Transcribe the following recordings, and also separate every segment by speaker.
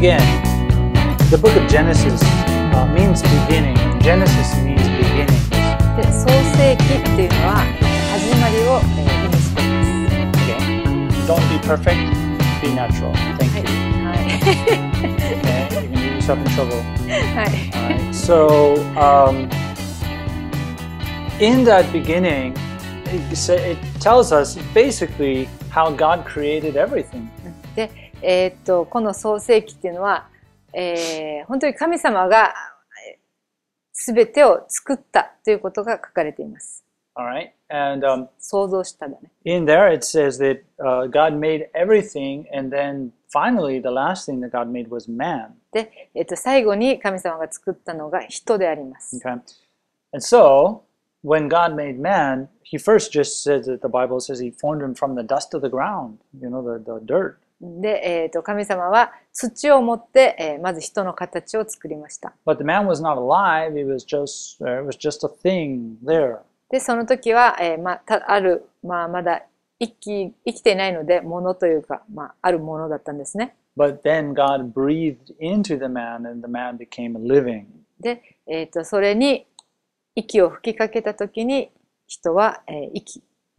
Speaker 1: again, the book of Genesis means beginning. Genesis means beginnings.
Speaker 2: で、創世記っていうのは始まりを意味しています。
Speaker 1: Okay. Don't be perfect, be natural. Thank you.
Speaker 2: はい。
Speaker 1: Okay. You can get yourself in trouble.
Speaker 2: はい。
Speaker 1: Alright. So, in that beginning, it tells us basically how God created everything.
Speaker 2: で、この創世記っていうのは、本当に神様がすべてを作ったということが書かれています。
Speaker 1: Alright. And
Speaker 2: 想像しただね。
Speaker 1: in there it says that God made everything, and then finally the last thing that God made was man.
Speaker 2: で、最後に神様が作ったのが人であります。
Speaker 1: Okay. And so, when God made man, he first just said that the Bible says he formed him from the dust of the ground, the dirt.
Speaker 2: で、神様は土を持って、まず人の形を作りました。
Speaker 1: But the man was not alive, it was just a thing there.
Speaker 2: で、その時は、まだ生きていないので、ものというか、あるものだったんですね。
Speaker 1: But then God breathed into the man, and the man became living.
Speaker 2: で、それに息を吹きかけた時に人は、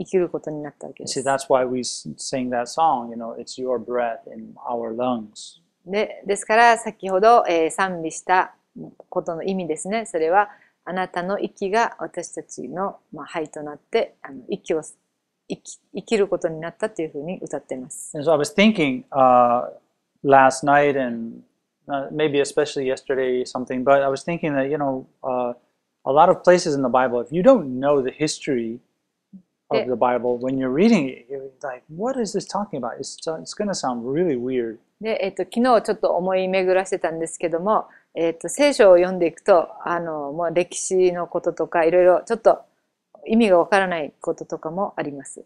Speaker 2: 生きることになったわけです。
Speaker 1: See, that's why we sing that song, it's your breath in our lungs.
Speaker 2: ですから先ほど、賛美したことの意味ですね。それはあなたの息が私たちの、肺となって生きることになったというふうに歌っています。
Speaker 1: And so I was thinking last night and maybe especially yesterday something, but I was thinking that, a lot of places in the Bible, if you don't know the history of the Bible, when you're reading it, you're like, what is this talking about? It's going to sound really weird.
Speaker 2: で、昨日ちょっと思い巡らせたんですけども、聖書を読んでいくと、もう歴史のこととかいろいろちょっと意味がわからないこととかもあります。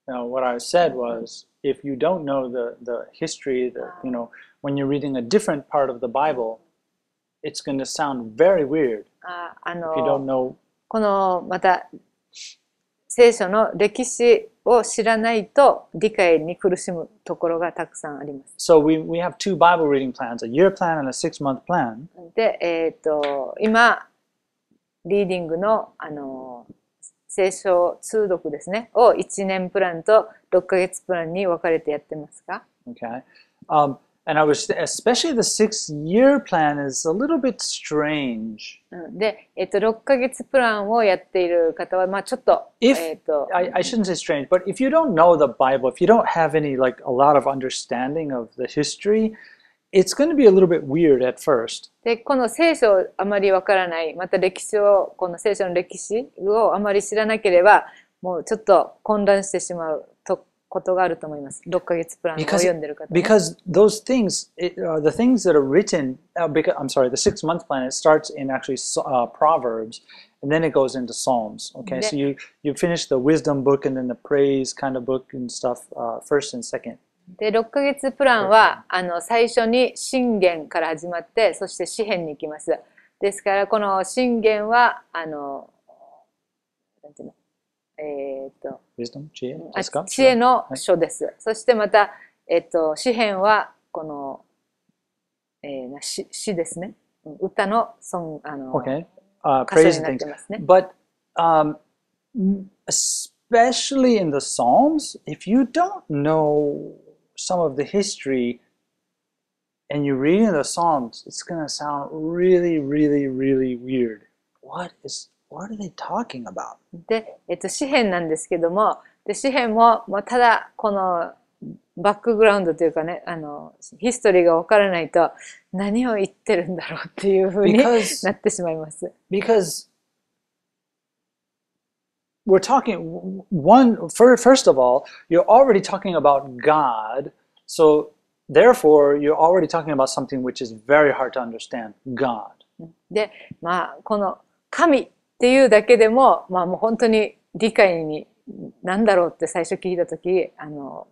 Speaker 1: Now, what I said was, if you don't know the history, when you're reading a different part of the Bible, it's going to sound very weird. If you don't know.
Speaker 2: このまた聖書の歴史を知らないと理解に苦しむところがたくさんあります。
Speaker 1: So we have two Bible reading plans, a year plan and a 6-month plan.
Speaker 2: で、今リーディングの聖書通読ですねを1年プランと6ヶ月プランに分かれてやってますか？
Speaker 1: Okay. And especially the 6-year plan is a little bit strange.
Speaker 2: で、6ヶ月プランをやっている方は、ちょっと、
Speaker 1: I shouldn't say strange, but if you don't know the Bible, if you don't have any, a lot of understanding of the history, it's going to be a little bit weird at first.
Speaker 2: で、この聖書をあまりわからない、またこの聖書の歴史をあまり知らなければ、もうちょっと混乱してしまうことがあると思います。6ヶ月プランを読んでる方、ね。
Speaker 1: Because those things, the things that are written, I'm sorry, the 6-month plan, it starts in actually Proverbs, and then it goes into Psalms. Okay, so you finish the wisdom book and then the praise kind of book and stuff, first and second.
Speaker 2: で、6ヶ月プランは最初に箴言から始まって、そして詩編に行きます。ですからこの箴言はなんていうの？知恵の書です。はい、そしてまた、詩編はこの、詩ですね。歌の歌詞になってますね。
Speaker 1: But especially in the Psalms, if you don't know some of the history and you're reading the Psalms, it's going to sound really, really, really weird. What are they talking about?
Speaker 2: で、詩編なんですけども、詩編も、ただこのバックグラウンドというかね、ヒストリーがわからないと何を言ってるんだろうっていうふうになってしまいます。
Speaker 1: Because we're talking first of all, you're already talking about God, so therefore you're already talking about something which is very hard to understand, God.
Speaker 2: で、この神っていうだけでも、もう本当に理解に何だろうって最初聞いたとき、ちょ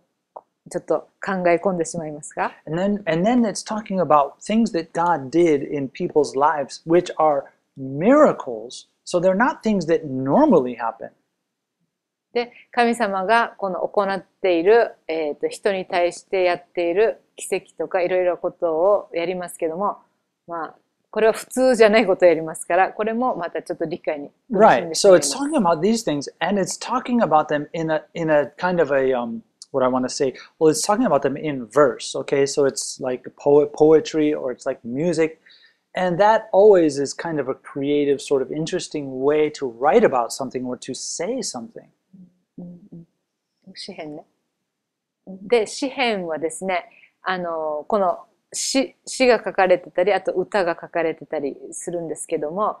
Speaker 2: っと考え込んでしまいますか？
Speaker 1: And then it's talking about things that God did in people's lives, which are miracles. So they're not things that normally happen.
Speaker 2: で、神様がこの行っている、人に対してやっている奇跡とかいろいろことをやりますけども、まあ、これは普通じゃないことをやりますから、これもまたちょっと理解に苦しん
Speaker 1: Right.
Speaker 2: でしま
Speaker 1: So
Speaker 2: いま
Speaker 1: it's
Speaker 2: す。
Speaker 1: talking about these things, and it's talking about them in a kind of a what I want to say. Well, it's talking about them in verse. Okay, so it's like poetry, or it's like music, and that always is kind of a creative, sort of interesting way to write about something or to say something.
Speaker 2: 詩編ね。で、詩編はですね、この詩が書かれてたり、あと歌が書かれてたりするんですけども、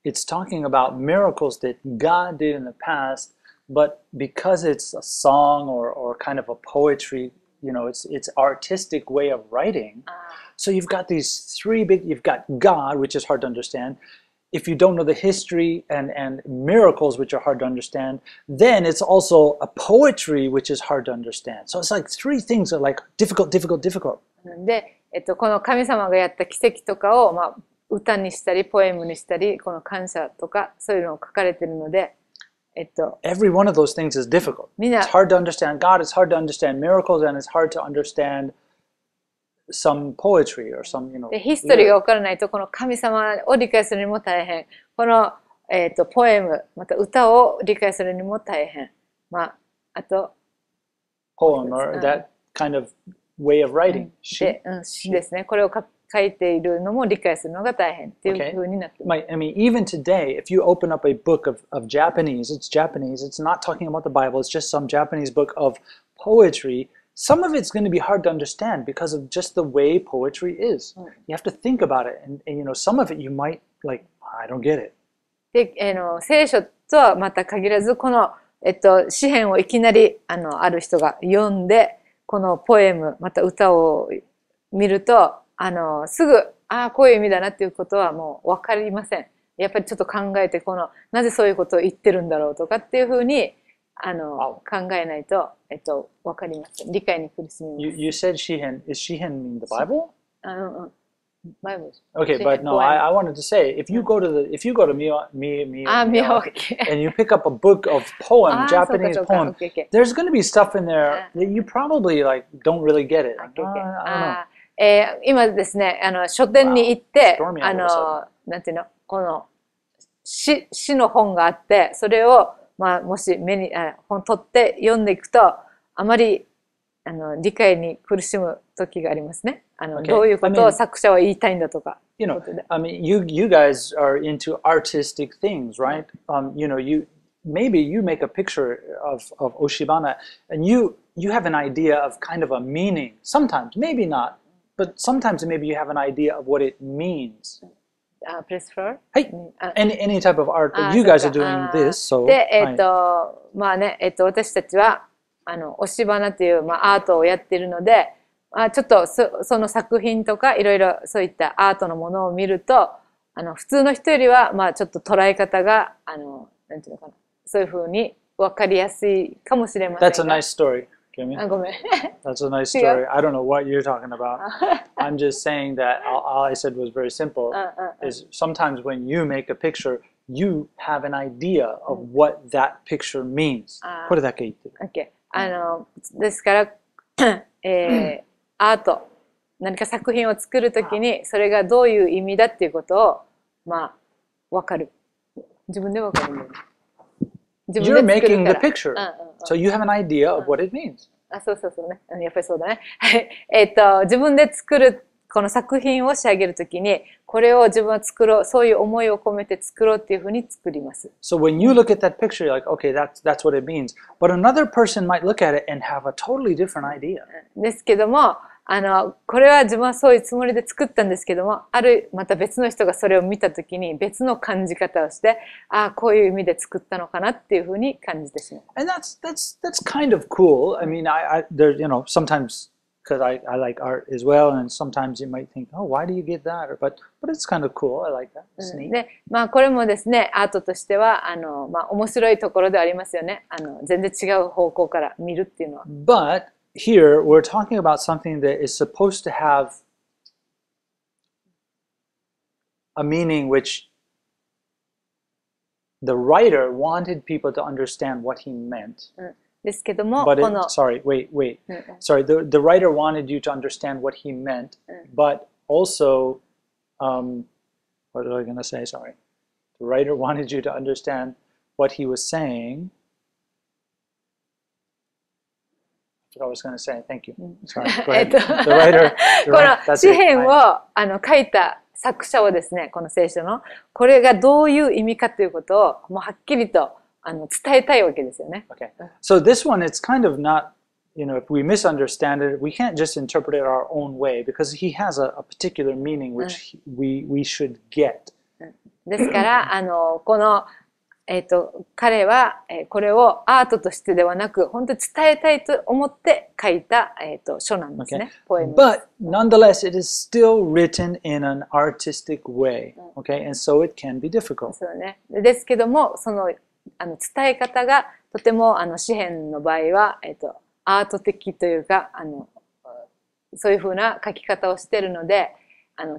Speaker 1: It's talking about miracles that God did in the past, but because it's a song or kind of a poetry, it's artistic way of writing. So you've got these you've got God, which is hard to understand. If you don't know the history and miracles, which are hard to understand, then it's also a poetry, which is hard to understand. So it's like three things are like difficult.
Speaker 2: で、この神様がやった奇跡とかを、まあ、歌にしたり、ポエムにしたり、この感謝とか、そういうのを書かれているので、
Speaker 1: Every one of those things is difficult. It's hard to understand God, it's hard to understand miracles, and it's hard to understand some poetry or some,
Speaker 2: で、ヒストリーが分からないと、この神様を理解するにも大変。この、ポエム、また歌を理解するにも大変。まあ、あと、
Speaker 1: poem or that kind of way of writing.
Speaker 2: で、詩ですね。これを書いているのも理解するのが大変っていうふうになっています。
Speaker 1: I mean, even today, if you open up a book of Japanese, it's Japanese, it's not talking about the Bible, it's just some Japanese book of poetry. Some of it's going to be hard to understand because of just the way poetry is. You have to think about it, and some of it you might like, I don't get it.
Speaker 2: で、聖書とはまた限らず、この、詩編をいきなり、ある人が読んで、このポエム、また歌を見ると、すぐ、こういう意味だなっていうことはもうわかりません。やっぱりちょっと考えて、なぜそういうことを言ってるんだろうとかっていうふうに、考えないと、わかりません。理解に苦しみます。
Speaker 1: You said Shihen. Is Shihen mean the Bible?
Speaker 2: Bible.
Speaker 1: Okay, but no, I wanted to say, if you go to Miyawaki and you pick up a book of Japanese poem, there's going to be stuff in there that you probably like don't really get it. I don't know.
Speaker 2: 今ですね、書店に行って、なんていうの、この詩の本があって、それを、まあ、もし本取って読んでいくと、あまり理解に苦しむ時がありますね。どういうことを作者は言いたいんだとか。
Speaker 1: I mean, you guys are into artistic things, right? Maybe you make a picture of Oshibana, and you have an idea of kind of a meaning. Sometimes, maybe not, but sometimes maybe you have an idea of what it means.
Speaker 2: Press for?
Speaker 1: Any type of art, but you guys are doing this, so.
Speaker 2: で、まあね、私たちは、押し花という、まあ、アートをやっているので、ちょっとその作品とかいろいろそういったアートのものを見ると、普通の人よりは、まあ、ちょっと捉え方が、なんていうのかな、そういうふうに分かりやすいかもしれませんが。
Speaker 1: That's a nice story, Kiyomi.
Speaker 2: ごめん。
Speaker 1: That's a nice story. I don't know what you're talking about. I'm just saying that all I said was very simple. Is sometimes when you make a picture, you have an idea of what that picture means. これだけ言ってる。
Speaker 2: Okay. ですから、アート、何か作品を作るときに、それがどういう意味だっていうことを、まあ、わかる。自分でわかるんだよね。
Speaker 1: You're making the picture, so you have an idea of what it means.
Speaker 2: そうね。やっぱりそうだね。自分で作る、この作品を仕上げるときに、これを自分は作ろう、そういう思いを込めて作ろうっていうふうに作ります。
Speaker 1: So when you look at that picture, you're like, okay, that's what it means. But another person might look at it and have a totally different idea.
Speaker 2: ですけども、これは自分はそういうつもりで作ったんですけども、また別の人がそれを見たときに別の感じ方をして、こういう意味で作ったのかなっていうふうに感じてしまう。
Speaker 1: And that's kind of cool. I mean, there, sometimes because I like art as well, and sometimes you might think, oh, why do you get that? But it's kind of cool. I like that. It's neat.
Speaker 2: で、まあこれもですね、アートとしてはまあ面白いところではありますよね。全然違う方向から見るっていうのは。
Speaker 1: But here we're talking about something that is supposed to have a meaning which the writer wanted people to understand what he meant.
Speaker 2: ですけども、
Speaker 1: But
Speaker 2: この、
Speaker 1: sorry, wait. Sorry, the writer wanted you to understand what he meant, but also, what was I going to say? Sorry. The writer wanted you to understand what he was saying. That's what I was going to say. Thank you. Sorry. Go ahead. The writer.
Speaker 2: この詩篇を書いた作者はですね、この聖書の、これがどういう意味かということをもうはっきりと伝えたいわけですよね。
Speaker 1: Okay. So this one, it's kind of not, if we misunderstand it, we can't just interpret it our own way because he has a particular meaning which we should get.
Speaker 2: ですから、この、彼は、これをアートとしてではなく、本当に伝えたいと思って書いた、書なんですね。
Speaker 1: But nonetheless, it is still written in an artistic way. Okay, and so it can be difficult.
Speaker 2: そうね。ですけども、その、伝え方がとても詩篇の場合は、アート的というかそういうふうな書き方をしているので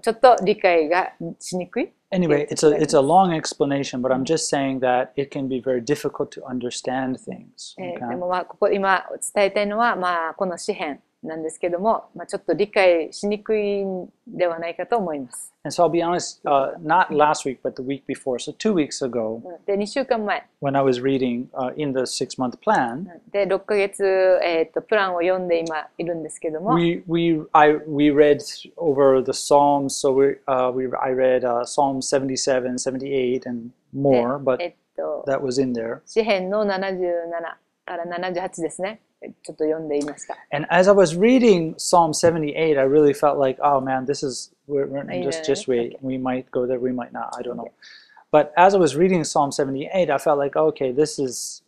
Speaker 2: ちょっと理解がしにくい。
Speaker 1: Anyway, it's a long explanation, but I'm just saying that it can be very difficult to understand things.
Speaker 2: でもここ今伝えたいのはこの詩篇なんですけども、ちょっと理解しにくいんではないかと思います。
Speaker 1: And so I'll be honest, not last week, but the week before. So 2 weeks ago,
Speaker 2: で2週間前
Speaker 1: when I was reading in the 6-month plan,
Speaker 2: で6ヶ月、プランを読んで今いるんですけども、
Speaker 1: we read over the Psalms. So I read Psalm 77, 78, and more, but that was in there.
Speaker 2: 詩篇の77から78ですね。ちょっと読んでいました。
Speaker 1: And as I was reading Psalm 78, I really felt like, oh man, we're just wait. We might go there, we might not. I don't know. But as I was reading Psalm 78, I felt like, okay, this is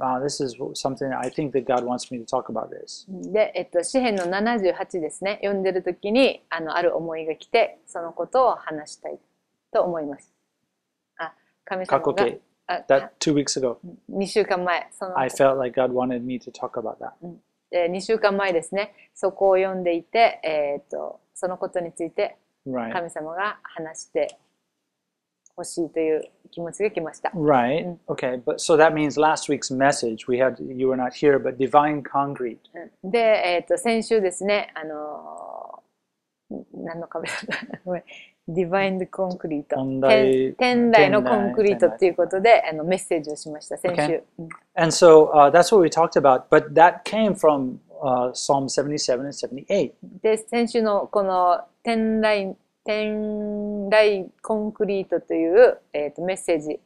Speaker 1: something I think that God wants me to talk about this.
Speaker 2: で、詩篇の78ですね。読んでる時にある思いが来て、そのことを話したいと思います。神様が。
Speaker 1: That 2 weeks ago.
Speaker 2: 2週間前。
Speaker 1: I felt like God wanted me to talk about that.
Speaker 2: 2週間前ですね。そこを読んでいて、そのことについて神様が話してほしいという気持ちが来ました。
Speaker 1: Right. Okay. But so that means last week's message, you were not here, but divine concrete.
Speaker 2: で、先週ですね、何の壁だったディバインドコンクリート。天台のコンクリートということでメッセージをしました、先週。
Speaker 1: And so that's what we talked about, but that came from Psalm 77 and 78.
Speaker 2: で、先週のこの天台コンクリートという、メッセージ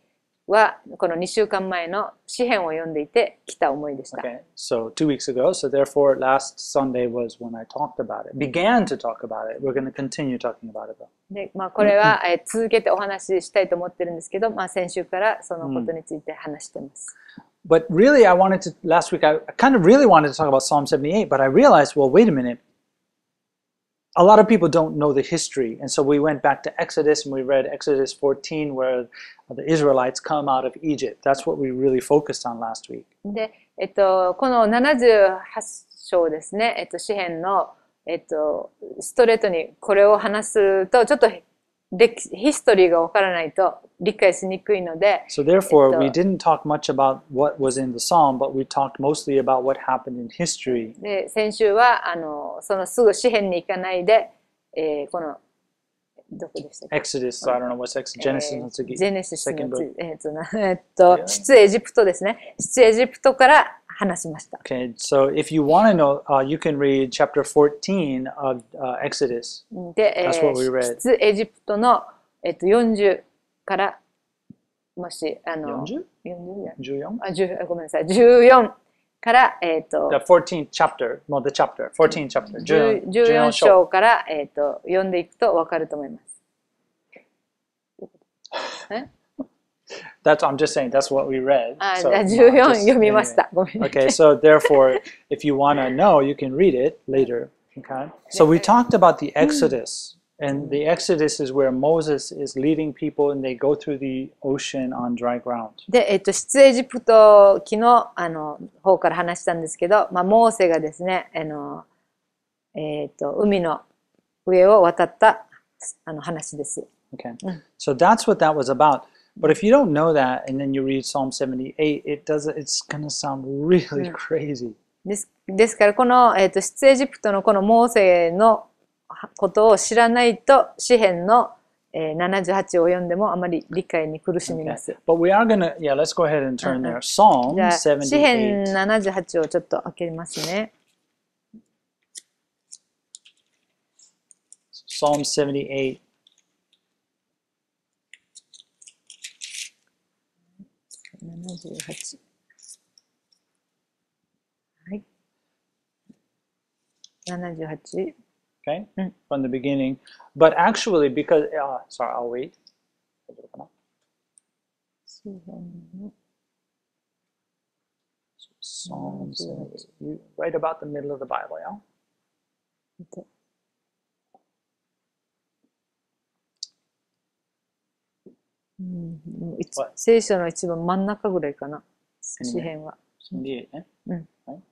Speaker 2: はこの2週間前の詩篇を読んでいて来た思いでした。
Speaker 1: Okay, so 2 weeks ago, so therefore last Sunday was when I talked about it, began to talk about it. We're going to continue talking about it though.
Speaker 2: で、これは続けてお話ししたいと思ってるんですけど、先週からそのことについて話してます。
Speaker 1: But really last week I kind of really wanted to talk about Psalm 78, but I realized, well, wait a minute. A lot of people don't know the history, and so we went back to Exodus and we read Exodus 14 where the Israelites come out of Egypt. That's what we really focused on last week.
Speaker 2: で、この78章ですね、詩篇の、ストレートにこれを話すとちょっとヒストリーがわからないと理解しにくいので、
Speaker 1: So therefore, we didn't talk much about what was in the psalm, but we talked mostly about what happened in history.
Speaker 2: で、先週はそのすぐ詩篇に行かないで、このどこでしたっけ
Speaker 1: Exodus, I don't know what's Exodus, Genesis の次。
Speaker 2: ジェネシスの次、出エジプトですね。出エジプトから話しました。
Speaker 1: Okay, so if you want to know, you can read chapter 14 of Exodus.
Speaker 2: で、
Speaker 1: That's what we read.
Speaker 2: 出エジプトの40からもし
Speaker 1: 40? 14?
Speaker 2: ごめんなさい、14から
Speaker 1: The 14th chapter, no, the chapter, 14th chapter.
Speaker 2: 14章から読んでいくと分かると思います。
Speaker 1: I'm just saying that's what we read.
Speaker 2: 14読みました。ごめん。
Speaker 1: Okay, so therefore, if you want to know, you can read it later. Okay. So we talked about the Exodus, and the Exodus is where Moses is leading people, and they go through the ocean on dry ground.
Speaker 2: で、出エジプト記の方から話したんですけど、モーセがですね、海の上を渡った話です。
Speaker 1: Okay. So that's what that was about. But if you don't know that and then you read Psalm 78, it's going to sound really crazy.
Speaker 2: ですからこの、出エジプトのこのモーセのことを知らないと詩編の、78を読んでもあまり理解に苦しみます。
Speaker 1: But we are gonna, yeah, let's go ahead and turn there. Psalm
Speaker 2: じゃあ詩編
Speaker 1: 78.
Speaker 2: 78をちょっと開けますね。
Speaker 1: Psalm 78.
Speaker 2: 78。はい。78。
Speaker 1: Okay, from the beginning. But actually, because, sorry, I'll wait. Psalm 78. You right about the middle of the Bible, yeah?
Speaker 2: 聖書の一番真ん中ぐらいかな、詩編は。
Speaker 1: 78ね。
Speaker 2: うん。
Speaker 1: はい。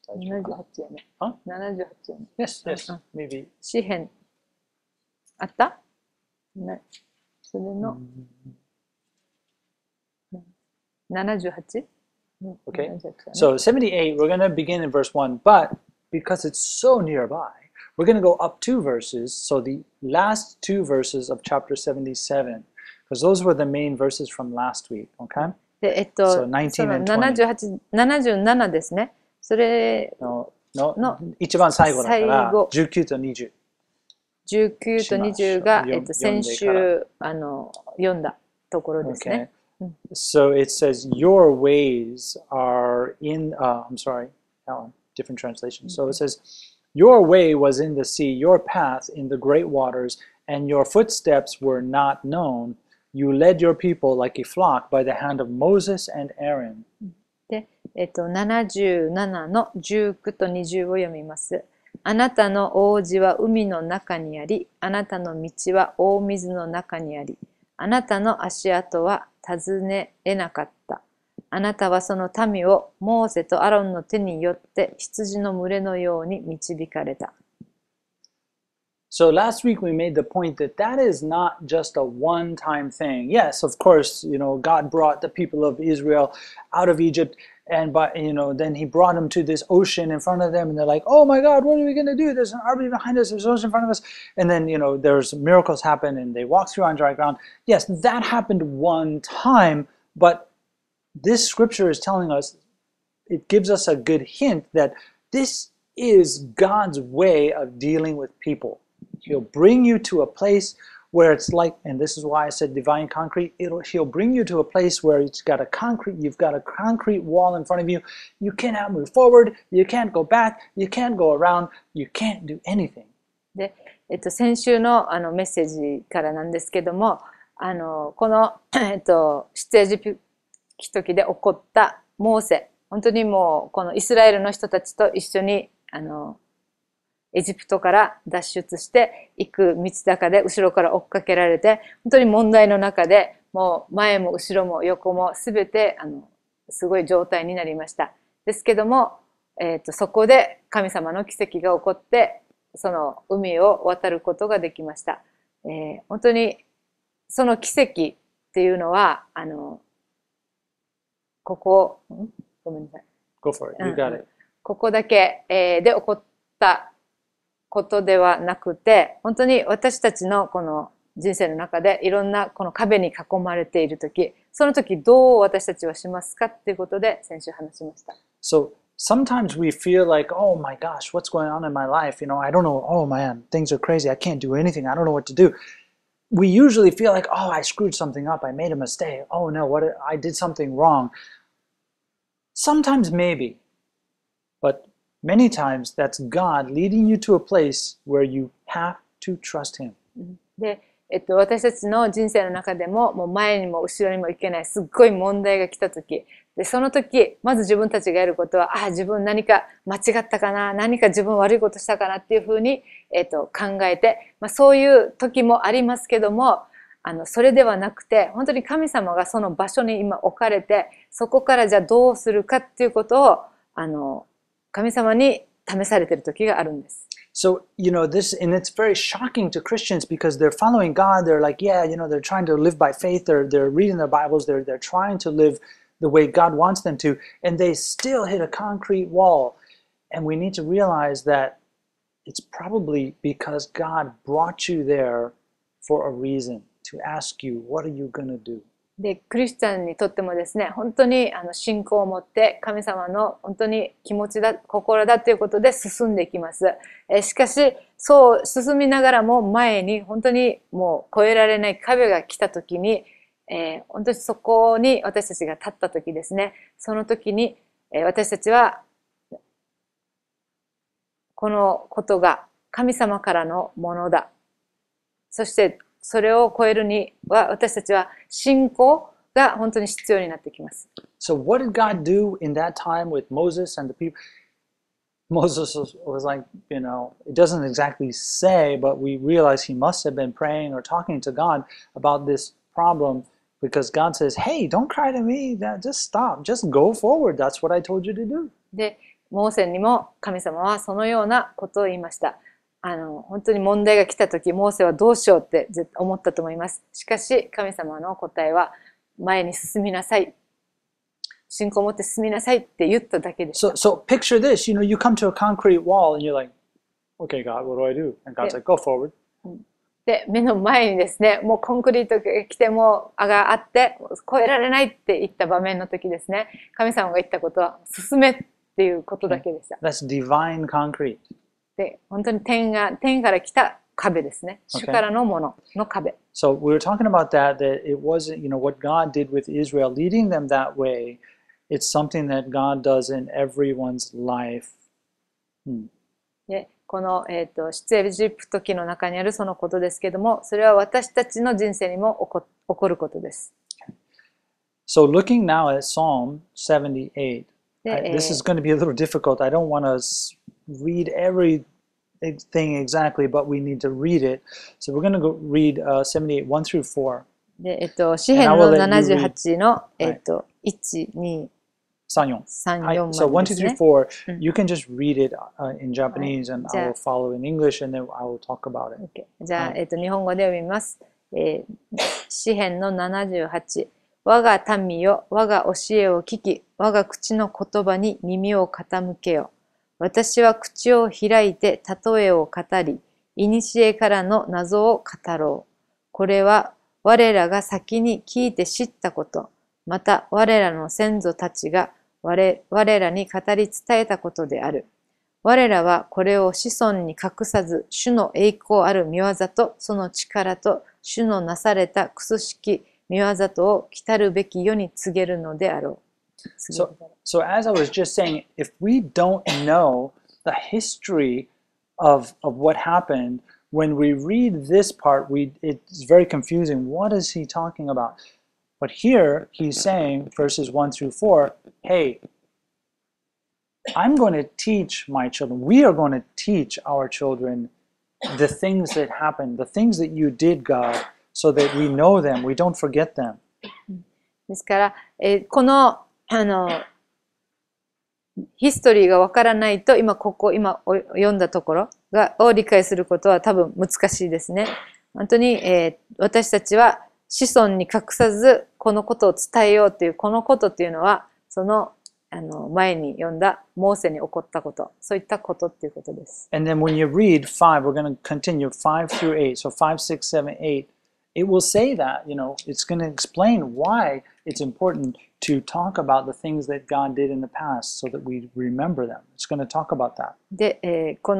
Speaker 2: 78やね。78やね。
Speaker 1: Yes, yes, maybe.
Speaker 2: 詩編あったね。それの 78?
Speaker 1: Okay, so 78, we're going to begin in verse 1, but because it's so nearby, we're going to go up 2 verses, so the last 2 verses of chapter 77, because those were the main verses from last week, okay?
Speaker 2: で、
Speaker 1: So 19 and 20.
Speaker 2: 77ですね。それ
Speaker 1: の一番最後だから19と20。
Speaker 2: 19と20が、先週読んだところですね。
Speaker 1: Okay. So it says, your ways are in, I'm sorry, different translation. So it says, your way was in the sea, your path in the great waters, and your footsteps were not known. You led your people like a flock by the hand of Moses and Aaron.
Speaker 2: で、77の19と20を読みます。あなたの王子は海の中にあり、あなたの道は大水の中にあり、あなたの足跡は尋ね得なかった。あなたはその民をモーセとアロンの手によって羊の群れのように導かれた。
Speaker 1: So last week we made the point that that is not just a one-time thing. Yes, of course, God brought the people of Israel out of Egypt, and then he brought them to this ocean in front of them, and they're like, oh my God, what are we going to do? There's an army behind us, there's an ocean in front of us. And then, there's miracles happen, and they walk through on dry ground. Yes, that happened one time, but this scripture is telling us, it gives us a good hint that this is God's way of dealing with people. He'll bring you to a place where it's like, and this is why I said divine concrete, he'll bring you to a place where you've got a concrete wall in front of you. You cannot move forward, you can't go back, you can't go around, you can't do anything.
Speaker 2: で、先週のメッセージからなんですけども、この、出エジプト記で起こったモーセ、本当にもうこのイスラエルの人たちと一緒にエジプトから脱出していく道中で後ろから追っかけられて、本当に問題の中でもう前も後ろも横もすべてすごい状態になりました。ですけども、そこで神様の奇跡が起こってその海を渡ることができました。本当にその奇跡っていうのはごめんなさい。
Speaker 1: Go for it. You got it.
Speaker 2: ここだけ、で起こったことではなくて、本当に私たちのこの人生の中でいろんなこの壁に囲まれているとき、その時どう私たちはしますかっていうことで先週話しました。
Speaker 1: So sometimes we feel like, oh my gosh, what's going on in my life? I don't know. Oh man, things are crazy. I can't do anything. I don't know what to do. We usually feel like, oh, I screwed something up. I made a mistake. Oh no, I did something wrong. Sometimes maybe, but many times that's God leading you to a place where you have to trust Him.
Speaker 2: で、私たちの人生の中でも、もう前にも後ろにも行けないすっごい問題が来た時、で、その時、まず自分たちがやることは、自分何か間違ったかな、何か自分悪いことしたかなっていうふうに、考えて、そういう時もありますけども、それではなくて、本当に神様がその場所に今置かれて、そこからじゃあどうするかっていうことを、神様に試されている時があるんです。
Speaker 1: So, this, and it's very shocking to Christians because they're following God. They're like, yeah, they're trying to live by faith. They're reading their Bibles. They're trying to live the way God wants them to, and they still hit a concrete wall. And we need to realize that it's probably because God brought you there for a reason, to ask you, what are you going to do?
Speaker 2: で、クリスチャンにとってもですね、本当に信仰を持って神様の本当に気持ちだ、心だということで進んでいきます。しかし、そう進みながらも前に本当にもう越えられない壁が来たときに、本当にそこに私たちが立ったときですね、その時に、私たちはこのことが神様からのものだ。そしてそれを超えるには私たちは信仰が本当に必要になってきます。
Speaker 1: So what did God do in that time with Moses and the people? Moses was like, it doesn't exactly say, but we realize he must have been praying or talking to God about this problem because God says, hey, don't cry to me, just stop, just go forward. That's what I told you to do.
Speaker 2: で、モーセにも神様はそのようなことを言いました。本当に問題が来た時、モーセはどうしようって思ったと思います。しかし、神様の答えは、前に進みなさい。信仰を持って進みなさいって言っただけでした。
Speaker 1: So picture this, you come to a concrete wall and you're like, okay, God, what do I do? And God's like, go forward.
Speaker 2: で、目の前にですね、もうコンクリートが来てもがあって、越えられないって言った場面の時ですね、神様が言ったことは、進めっていうことだけでした。
Speaker 1: That's divine concrete.
Speaker 2: で、本当に天から来た壁ですね。主からのものの壁。
Speaker 1: So we were talking about that it wasn't, what God did with Israel, leading them that way, it's something that God does in everyone's life.
Speaker 2: で、この、出エジプト記の中にあるそのことですけども、それは私たちの人生にも起こることです。
Speaker 1: So looking now at Psalm 78, this is going to be a little difficult. I don't want to read everything exactly, but we need to read it. So we're going to go read 78, 1 through 4.
Speaker 2: で、詩編の78の、1、2、
Speaker 1: 3、4.
Speaker 2: 3、4
Speaker 1: So 1,
Speaker 2: ま
Speaker 1: 2,
Speaker 2: でです
Speaker 1: 3,
Speaker 2: ね。
Speaker 1: 4, you can just read it in Japanese and I will follow in English and then I will talk about it.
Speaker 2: Okay. じゃあ、日本語で読みます。詩編の78。我が民よ、我が教えを聞き、我が口の言葉に耳を傾けよ。私は口を開いて例えを語り、古からの謎を語ろう。これは我らが先に聞いて知ったこと、また我らの先祖たちが我らに語り伝えたことである。我らはこれを子孫に隠さず、主の栄光ある御業とその力と主のなされた苦しき御業とを来たるべき世に告げるのであろう。
Speaker 1: So as I was just saying, if we don't know the history of what happened, when we read this part, it's very confusing. What is he talking about? But here he's saying, verses 1 through 4, hey, I'm going to teach my children, we are going to teach our children the things that happened, the things that you did, God, so that we know them, we don't forget them.
Speaker 2: ですから、このヒストリーがわからないと、今読んだところを理解することは多分難しいですね。本当に、私たちは子孫に隠さずこのことを伝えようという、このことっていうのは、その前に読んだモーセに起こったこと、そういったことっていうことです。
Speaker 1: And then when you read 5, we're going to continue 5 through 8. So 5, 6, 7, 8. It will say that, it's going to explain why it's important to talk about the things that God did in the past so that we remember them. It's going to talk about that.
Speaker 2: で、こ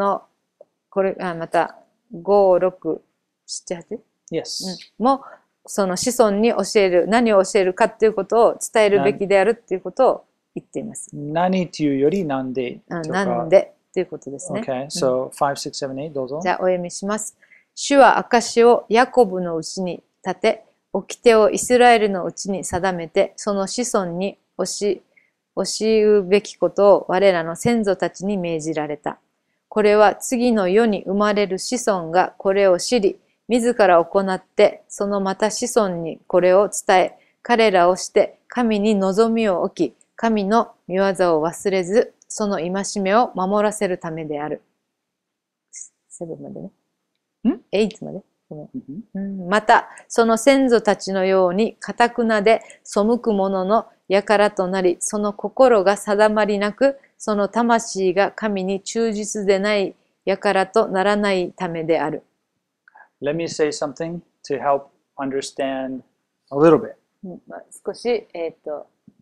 Speaker 2: れまた5、6、7、8?
Speaker 1: Yes.
Speaker 2: もその子孫に教える、何を教えるかっていうことを伝えるべきであるっていうことを言っています。
Speaker 1: 何っていうよりなんでとか。
Speaker 2: なんでっていうことですね。
Speaker 1: Okay, so 5, 6, 7, 8, どうぞ。
Speaker 2: じゃあお読みします。主は証をヤコブのうちに立て、掟をイスラエルのうちに定めて、その子孫に教教うべきことを我らの先祖たちに命じられた。これは次の世に生まれる子孫がこれを知り、自ら行って、そのまた子孫にこれを伝え、彼らをして神に望みを置き、神の御業を忘れず、その戒めを守らせるためである。7までね。8まで。また、その先祖たちのように、堅くなで背く者の輩となり、その心が定まりなく、その魂が神に忠実でない輩とならないためである。
Speaker 1: Let me say something to help understand a little bit.
Speaker 2: 少し、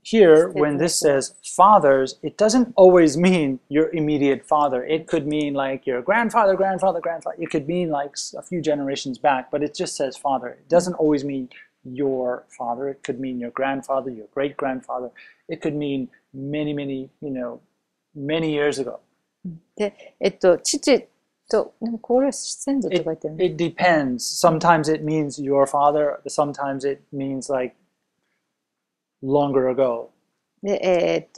Speaker 1: Here, when this says fathers, it doesn't always mean your immediate father. It could mean like your grandfather, grandfather, grandfather. It could mean like a few generations back, but it just says father. It doesn't always mean your father. It could mean your grandfather, your great grandfather. It could mean many, many years ago.
Speaker 2: で、父と、これ先祖って書いてるね。
Speaker 1: It depends. Sometimes it means your father. Sometimes it means like longer ago.
Speaker 2: で、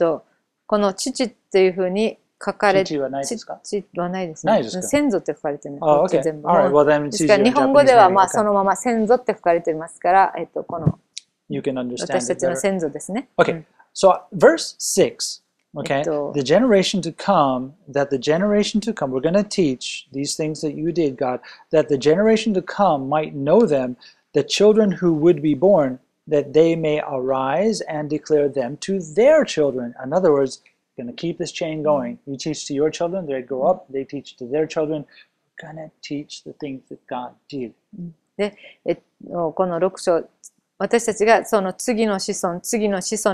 Speaker 2: この父っていうふうに書かれて、
Speaker 1: 父はないですか？
Speaker 2: 父はないですね。
Speaker 1: ないですか？
Speaker 2: 先祖って書かれてるね。
Speaker 1: Oh, okay.
Speaker 2: 全部。
Speaker 1: All right. Well, then it's
Speaker 2: ですから
Speaker 1: easier
Speaker 2: 日本語で
Speaker 1: Japanese
Speaker 2: は
Speaker 1: name.
Speaker 2: まあ
Speaker 1: Okay.
Speaker 2: そのまま先祖って書かれてますから、この
Speaker 1: You can understand
Speaker 2: 私た
Speaker 1: it
Speaker 2: ちの
Speaker 1: better.
Speaker 2: 先祖ですね。
Speaker 1: Okay. So verse 6, okay, the generation to come, that the generation to come, we're going to teach these things that you did, God, that the generation to come might know them, the children who would be born, that they may arise and declare them to their children. In other words, you're going to keep this chain going. You teach to your children, they grow up, they teach to their children. We're going to teach the things that God did.
Speaker 2: で、この6章、私たちがその次の子孫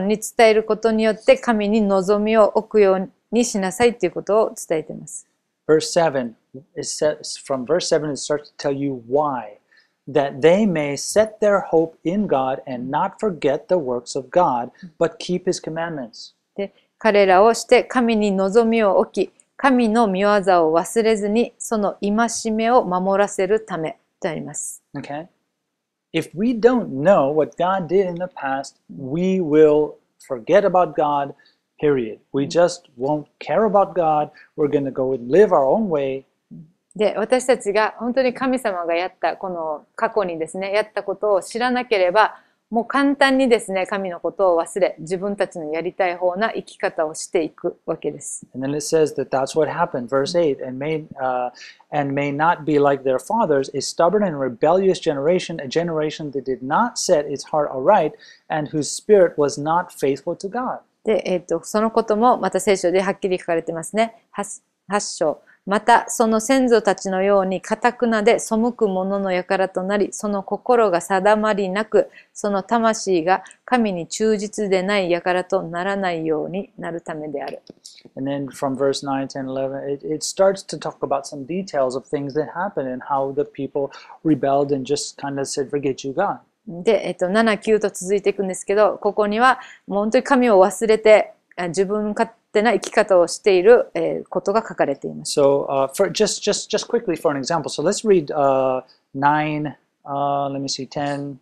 Speaker 2: に伝えることによって神に望みを置くようにしなさいということを伝えています。
Speaker 1: Verse 7, it says, from verse 7 it starts to tell you why. That they may set their hope in God and not forget the works of God, but keep His commandments.
Speaker 2: で、彼らをして神に望みを置き、神の御業を忘れずにその戒めを守らせるためとあります。
Speaker 1: Okay? If we don't know what God did in the past, we will forget about God, period. We just won't care about God. We're going to go and live our own way.
Speaker 2: で、私たちが本当に神様がやったこの過去にですね、やったことを知らなければ、もう簡単にですね、神のことを忘れ、自分たちのやりたい方な生き方をしていくわけです。
Speaker 1: And then it says that that's what happened. Verse 8, and may not be like their fathers, a stubborn and rebellious generation, a generation that did not set its heart aright, and whose spirit was not faithful to God.
Speaker 2: で、そのこともまた聖書ではっきり書かれてますね。8章。また、その先祖たちのように堅くなで背く者の輩となり、その心が定まりなく、その魂が神に忠実でない輩とならないようになるためである。
Speaker 1: And then from verse 9, 10, 11, it starts to talk about some details of things that happened and how the people rebelled and just kind of said, forget you, God.
Speaker 2: で、7、9と続いていくんですけど、ここにはもう本当に神を忘れて、自分勝手な生き方をしていることが書かれています。
Speaker 1: So, for just quickly for an example, so let's read 9, let me see, 10.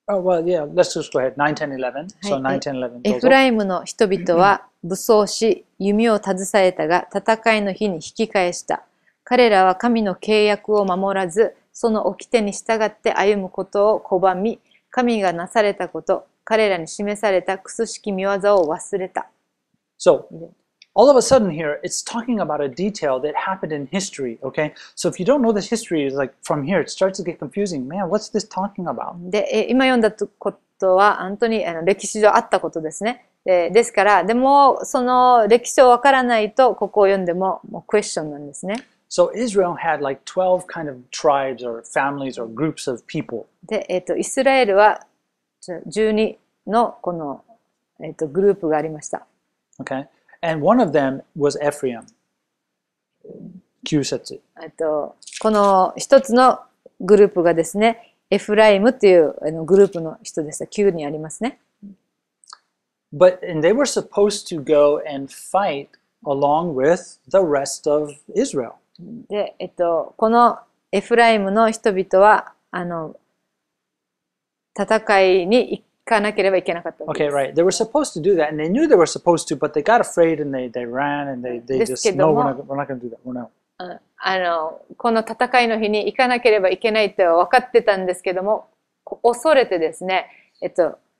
Speaker 1: Oh, well, yeah, let's just go ahead. 9, 10, 11. So 9, 10, 11.
Speaker 2: エフライムの人々は武装し、弓を携えたが、戦いの日に引き返した。彼らは神の契約を守らず、その掟に従って歩むことを拒み、神がなされたこと、彼らに示されたクソ式見業を忘れた。
Speaker 1: So, all of a sudden here, it's talking about a detail that happened in history, okay? So if you don't know this history, it's like from here, it starts to get confusing. Man, what's this talking about?
Speaker 2: で、今読んだことは、本当に歴史上あったことですね。ですから、でも、その歴史をわからないと、ここを読んでも、もうクエスチョンなんですね。
Speaker 1: So Israel had like 12 kind of tribes or families or groups of people.
Speaker 2: で、イスラエルは12のこの、グループがありました。
Speaker 1: Okay? And one of them was Ephraim. 9節。
Speaker 2: この一つのグループがですね、エフライムというグループの人でした。9にありますね。
Speaker 1: And they were supposed to go and fight along with the rest of Israel.
Speaker 2: で、このエフライムの人々は、戦いに一かなければいけなかったわけ
Speaker 1: Okay,
Speaker 2: です。
Speaker 1: right. They were supposed to do that, and they knew they were supposed to, but they got afraid and they ran and they
Speaker 2: ですけ
Speaker 1: just
Speaker 2: ど
Speaker 1: no,
Speaker 2: も、
Speaker 1: we're not going to do that. We're not.
Speaker 2: この戦いの日に行かなければいけないって分かってたんですけども、恐れてですね、引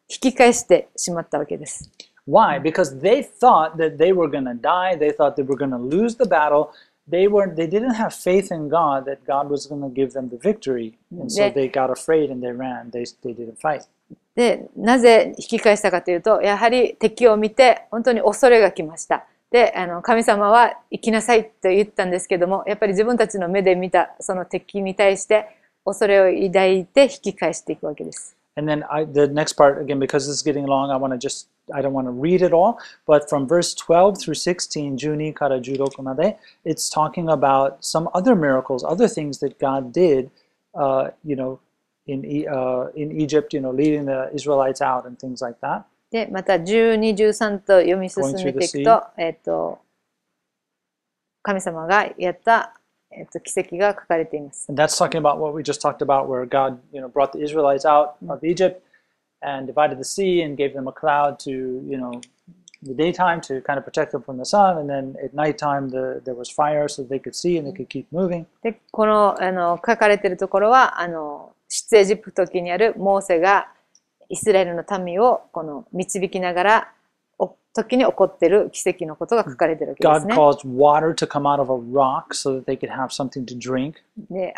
Speaker 2: き返してしまったわけです。
Speaker 1: Why? Because they thought that they were going to die. They thought they were going to lose the battle. They didn't have faith in God that God was going to give them the victory, and so they got afraid and they ran. They didn't fight.
Speaker 2: で、なぜ引き返したかというと、やはり敵を見て本当に恐れが来ました。で、神様は行きなさいと言ったんですけども、やっぱり自分たちの目で見たその敵に対して恐れを抱いて引き返していくわけです。
Speaker 1: And then the next part, again, because this is getting long, I don't want to read it all, but from verse 12 through 16, 12から16まで, it's talking about some other miracles, other things that God did, in Egypt, leading the Israelites out and things like that.
Speaker 2: で、また12、13と読み進めていくと、神様がやった、奇跡が書かれています。
Speaker 1: And that's talking about what we just talked about, where God, brought the Israelites out of Egypt and divided the sea and gave them a cloud to, the daytime to kind of protect them from the sun, and then at nighttime there was fire so they could see and they could keep moving.
Speaker 2: で、この、書かれているところは、出エジプト記にあるモーセがイスラエルの民をこの導きながら時に起こっている奇跡のことが書かれているわけです
Speaker 1: God
Speaker 2: ね。
Speaker 1: caused water to come out of a rock so that they could have something to drink.
Speaker 2: で、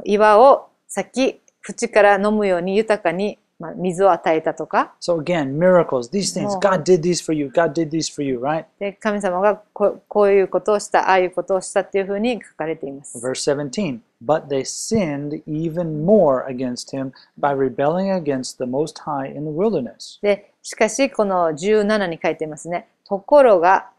Speaker 2: 岩を先、縁から飲むように豊かに、水を与えたとか。
Speaker 1: So again, miracles, these things, God did these for you, God did these for you, right?
Speaker 2: で、神様がこういうことをした、ああいうことをしたっていうふうに書かれています。
Speaker 1: Verse 17, but they sinned even more against him by rebelling against the Most High in the wilderness.
Speaker 2: で、しかしこの17に書いていますね。ところが、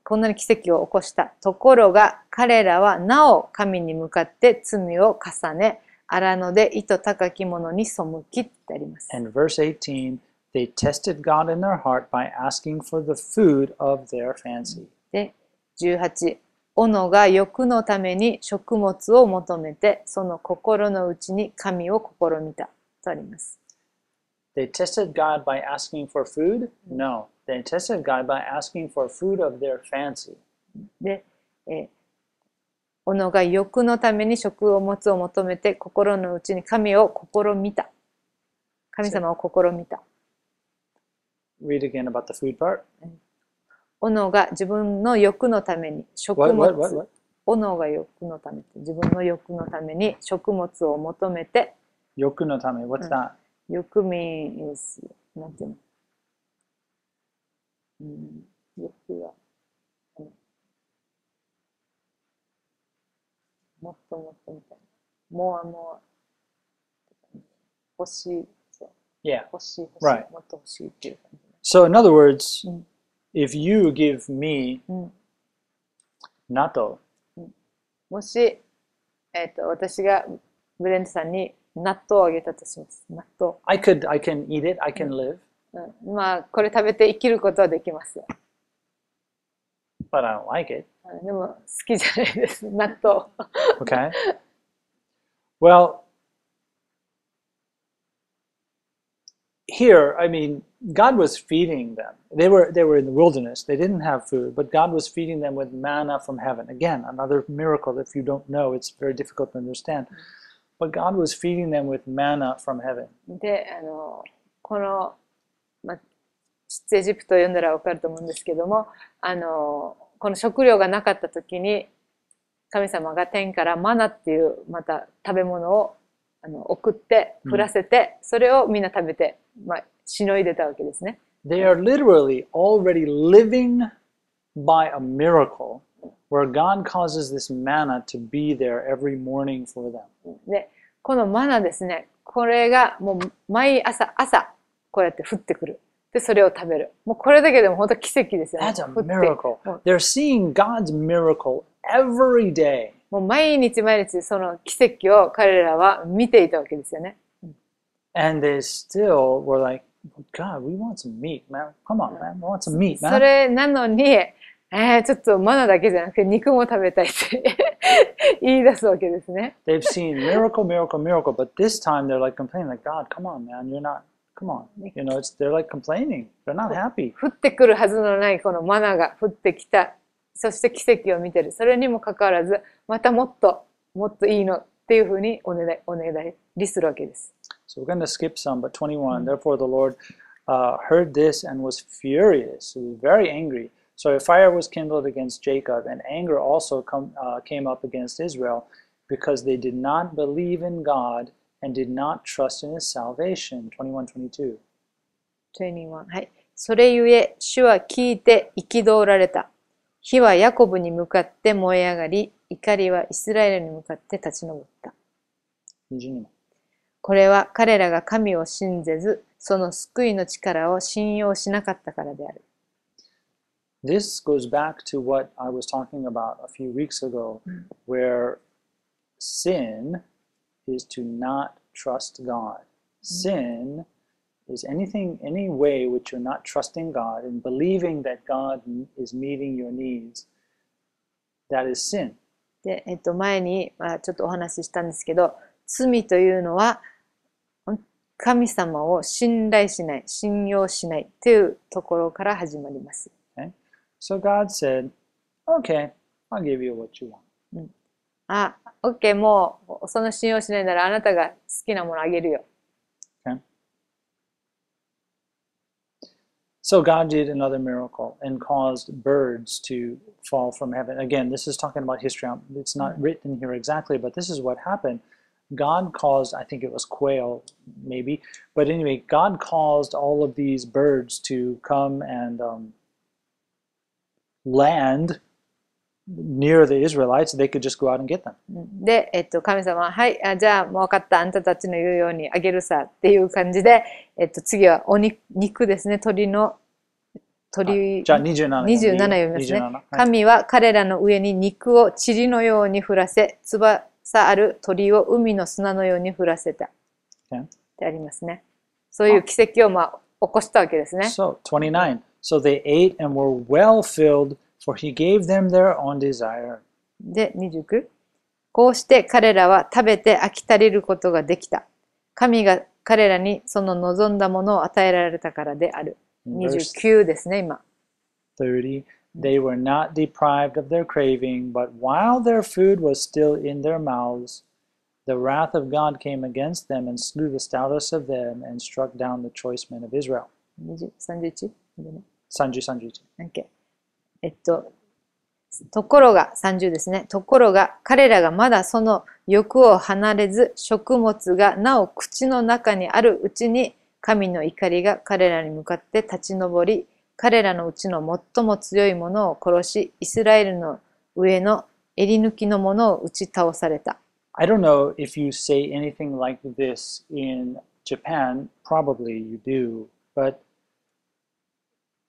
Speaker 2: こんなに奇跡を起こした。ところが、彼らはなお神に向かって罪を重ね、荒野で意図高き者に背きってあります。
Speaker 1: And verse 18, they tested God in their heart by asking for the food of their fancy.
Speaker 2: で、18、斧が欲のために食物を求めて、その心の内に神を試みたとあります。
Speaker 1: They tested God by asking for food? No. They tested God by asking for food of their fancy.
Speaker 2: で、斧が欲のために食物を求めて心の内に神を試みた。神様を試みた。
Speaker 1: Read again about the food part.
Speaker 2: 斧が自分の欲のために食物。
Speaker 1: What?
Speaker 2: 斧が欲のために自分の欲のために食物を求めて。
Speaker 1: 欲のため What's that?
Speaker 2: 欲 means なんていうの、欲がもっともっとみたいな。もう欲しい。
Speaker 1: Yeah.
Speaker 2: 欲しい。
Speaker 1: Right.
Speaker 2: もっと欲しいっていう感じ。
Speaker 1: So in other words, if you give me 納豆、
Speaker 2: もし、私がブレントさんに納豆をあげたとします。納豆。
Speaker 1: I can eat it, I can live.
Speaker 2: まあ、これ食べて生きることはできます。
Speaker 1: But I don't like it.
Speaker 2: でも、好きじゃないです。納豆。
Speaker 1: Okay. Well, here, I mean, God was feeding them. They were in the wilderness. They didn't have food, but God was feeding them with manna from heaven. Again, another miracle. If you don't know, it's very difficult to understand. But God was feeding them with manna from heaven.
Speaker 2: で、この、出エジプトを読んだらわかると思うんですけども、この食料がなかった時に、神様が天からマナっていうまた食べ物を送って降らせて、それをみんな食べて、しのいでたわけですね。
Speaker 1: They are literally already living by a miracle where God causes this manna to be there every morning for them.
Speaker 2: で、このマナですね、これがもう毎朝こうやって降ってくる。で、それを食べる。もうこれだけでも本当奇跡ですよね。
Speaker 1: That's a miracle. They're seeing God's miracle every day.
Speaker 2: もう毎日その奇跡を彼らは見ていたわけですよね。
Speaker 1: And they still were like, God, we want some meat, man. Come on, man. We want some meat, man.
Speaker 2: それなのに、ちょっとマナだけじゃなくて肉も食べたいって言い出すわけですね。
Speaker 1: They've seen miracle, miracle, miracle, but this time they're like complaining, like, God, come on, man. You're not Come on. You know, they're like complaining. They're not happy.
Speaker 2: 降ってくるはずのないこのマナが降ってきた。そして奇跡を見てる。それにもかかわらず、またもっといいのっていうふうにお願いするわけです。
Speaker 1: So we're going to skip some, but 21. Therefore the Lord heard this and was furious. He was very angry. So a fire was kindled against Jacob, and anger also came up against Israel, because they did not believe in God and did not trust in his salvation. 21-22.
Speaker 2: 21。はい。それゆえ、主は聞いて憤られた。火はヤコブに向かって燃え上がり、怒りはイスラエルに向かって立ち上った。
Speaker 1: 22.
Speaker 2: これは彼らが神を信ぜず、その救いの力を信用しなかったからである。
Speaker 1: This goes back to what I was talking about a few weeks ago, where sin is to not trust God. Sin is anything, any way which you're not trusting God and believing that God is meeting your needs. That is sin.
Speaker 2: で、前に、ちょっとお話ししたんですけど、罪というのは、神様を信頼しない、信用しないというところから始まります。
Speaker 1: Okay? So God said, okay, I'll give you what you want.
Speaker 2: OK、もうその信用しないならあなたが好きなものあげるよ。
Speaker 1: Okay? So God did another miracle and caused birds to fall from heaven. Again, this is talking about history. It's not written here exactly, but this is what happened. God caused, I think it was quail, maybe. But anyway, God caused all of these birds to come and land near the Israelites. They could just go out and get them.
Speaker 2: で、神様は、はい、じゃあもう分かった、あんたたちの言うようにあげるさっていう感じで、次は肉ですね、鳥、
Speaker 1: じゃあ
Speaker 2: 27読みますね。
Speaker 1: はい、
Speaker 2: 神は彼らの上に肉を塵のように降らせ、翼ある鳥を海の砂のように降らせた。ってありますね。そういう奇跡を起こしたわけですね。
Speaker 1: So, 29. So they ate and were well filled, for he gave them their own desire.
Speaker 2: で、29。こうして彼らは食べて飽き足りることができた。神が彼らにその望んだものを与えられたからである。29ですね、今。
Speaker 1: 30. They were not deprived of their craving, but while their food was still in their mouths, the wrath of God came against them and slew the stoutest of them and struck down the choice men of Israel.
Speaker 2: 31?
Speaker 1: 30-31.
Speaker 2: OK。ところが、30ですね。ところが、彼らがまだその欲を離れず、食物がなお口の中にあるうちに、神の怒りが彼らに向かって立ち上り、彼らのうちの最も強いものを殺し、イスラエルの上の襟抜きのものを打ち倒された。
Speaker 1: I don't know if you say anything like this in Japan. Probably you do. But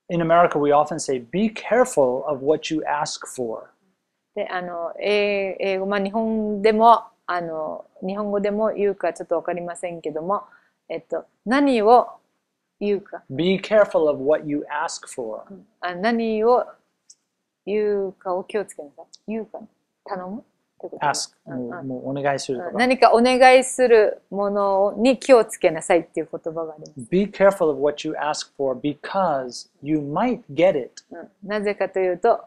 Speaker 1: in America, we often say, be careful of what you ask for.
Speaker 2: で、英語、日本でも、日本語でも言うかちょっとわかりませんけども、何を言うか。
Speaker 1: Be careful of what you ask for.
Speaker 2: 何を言うかを気をつけなさい。言うか、頼むってこと。
Speaker 1: Ask. もうお願いするとか。
Speaker 2: 何かお願いするものに気をつけなさいっていう言葉があります。
Speaker 1: Be careful of what you ask for because you might get it.
Speaker 2: なぜかというと、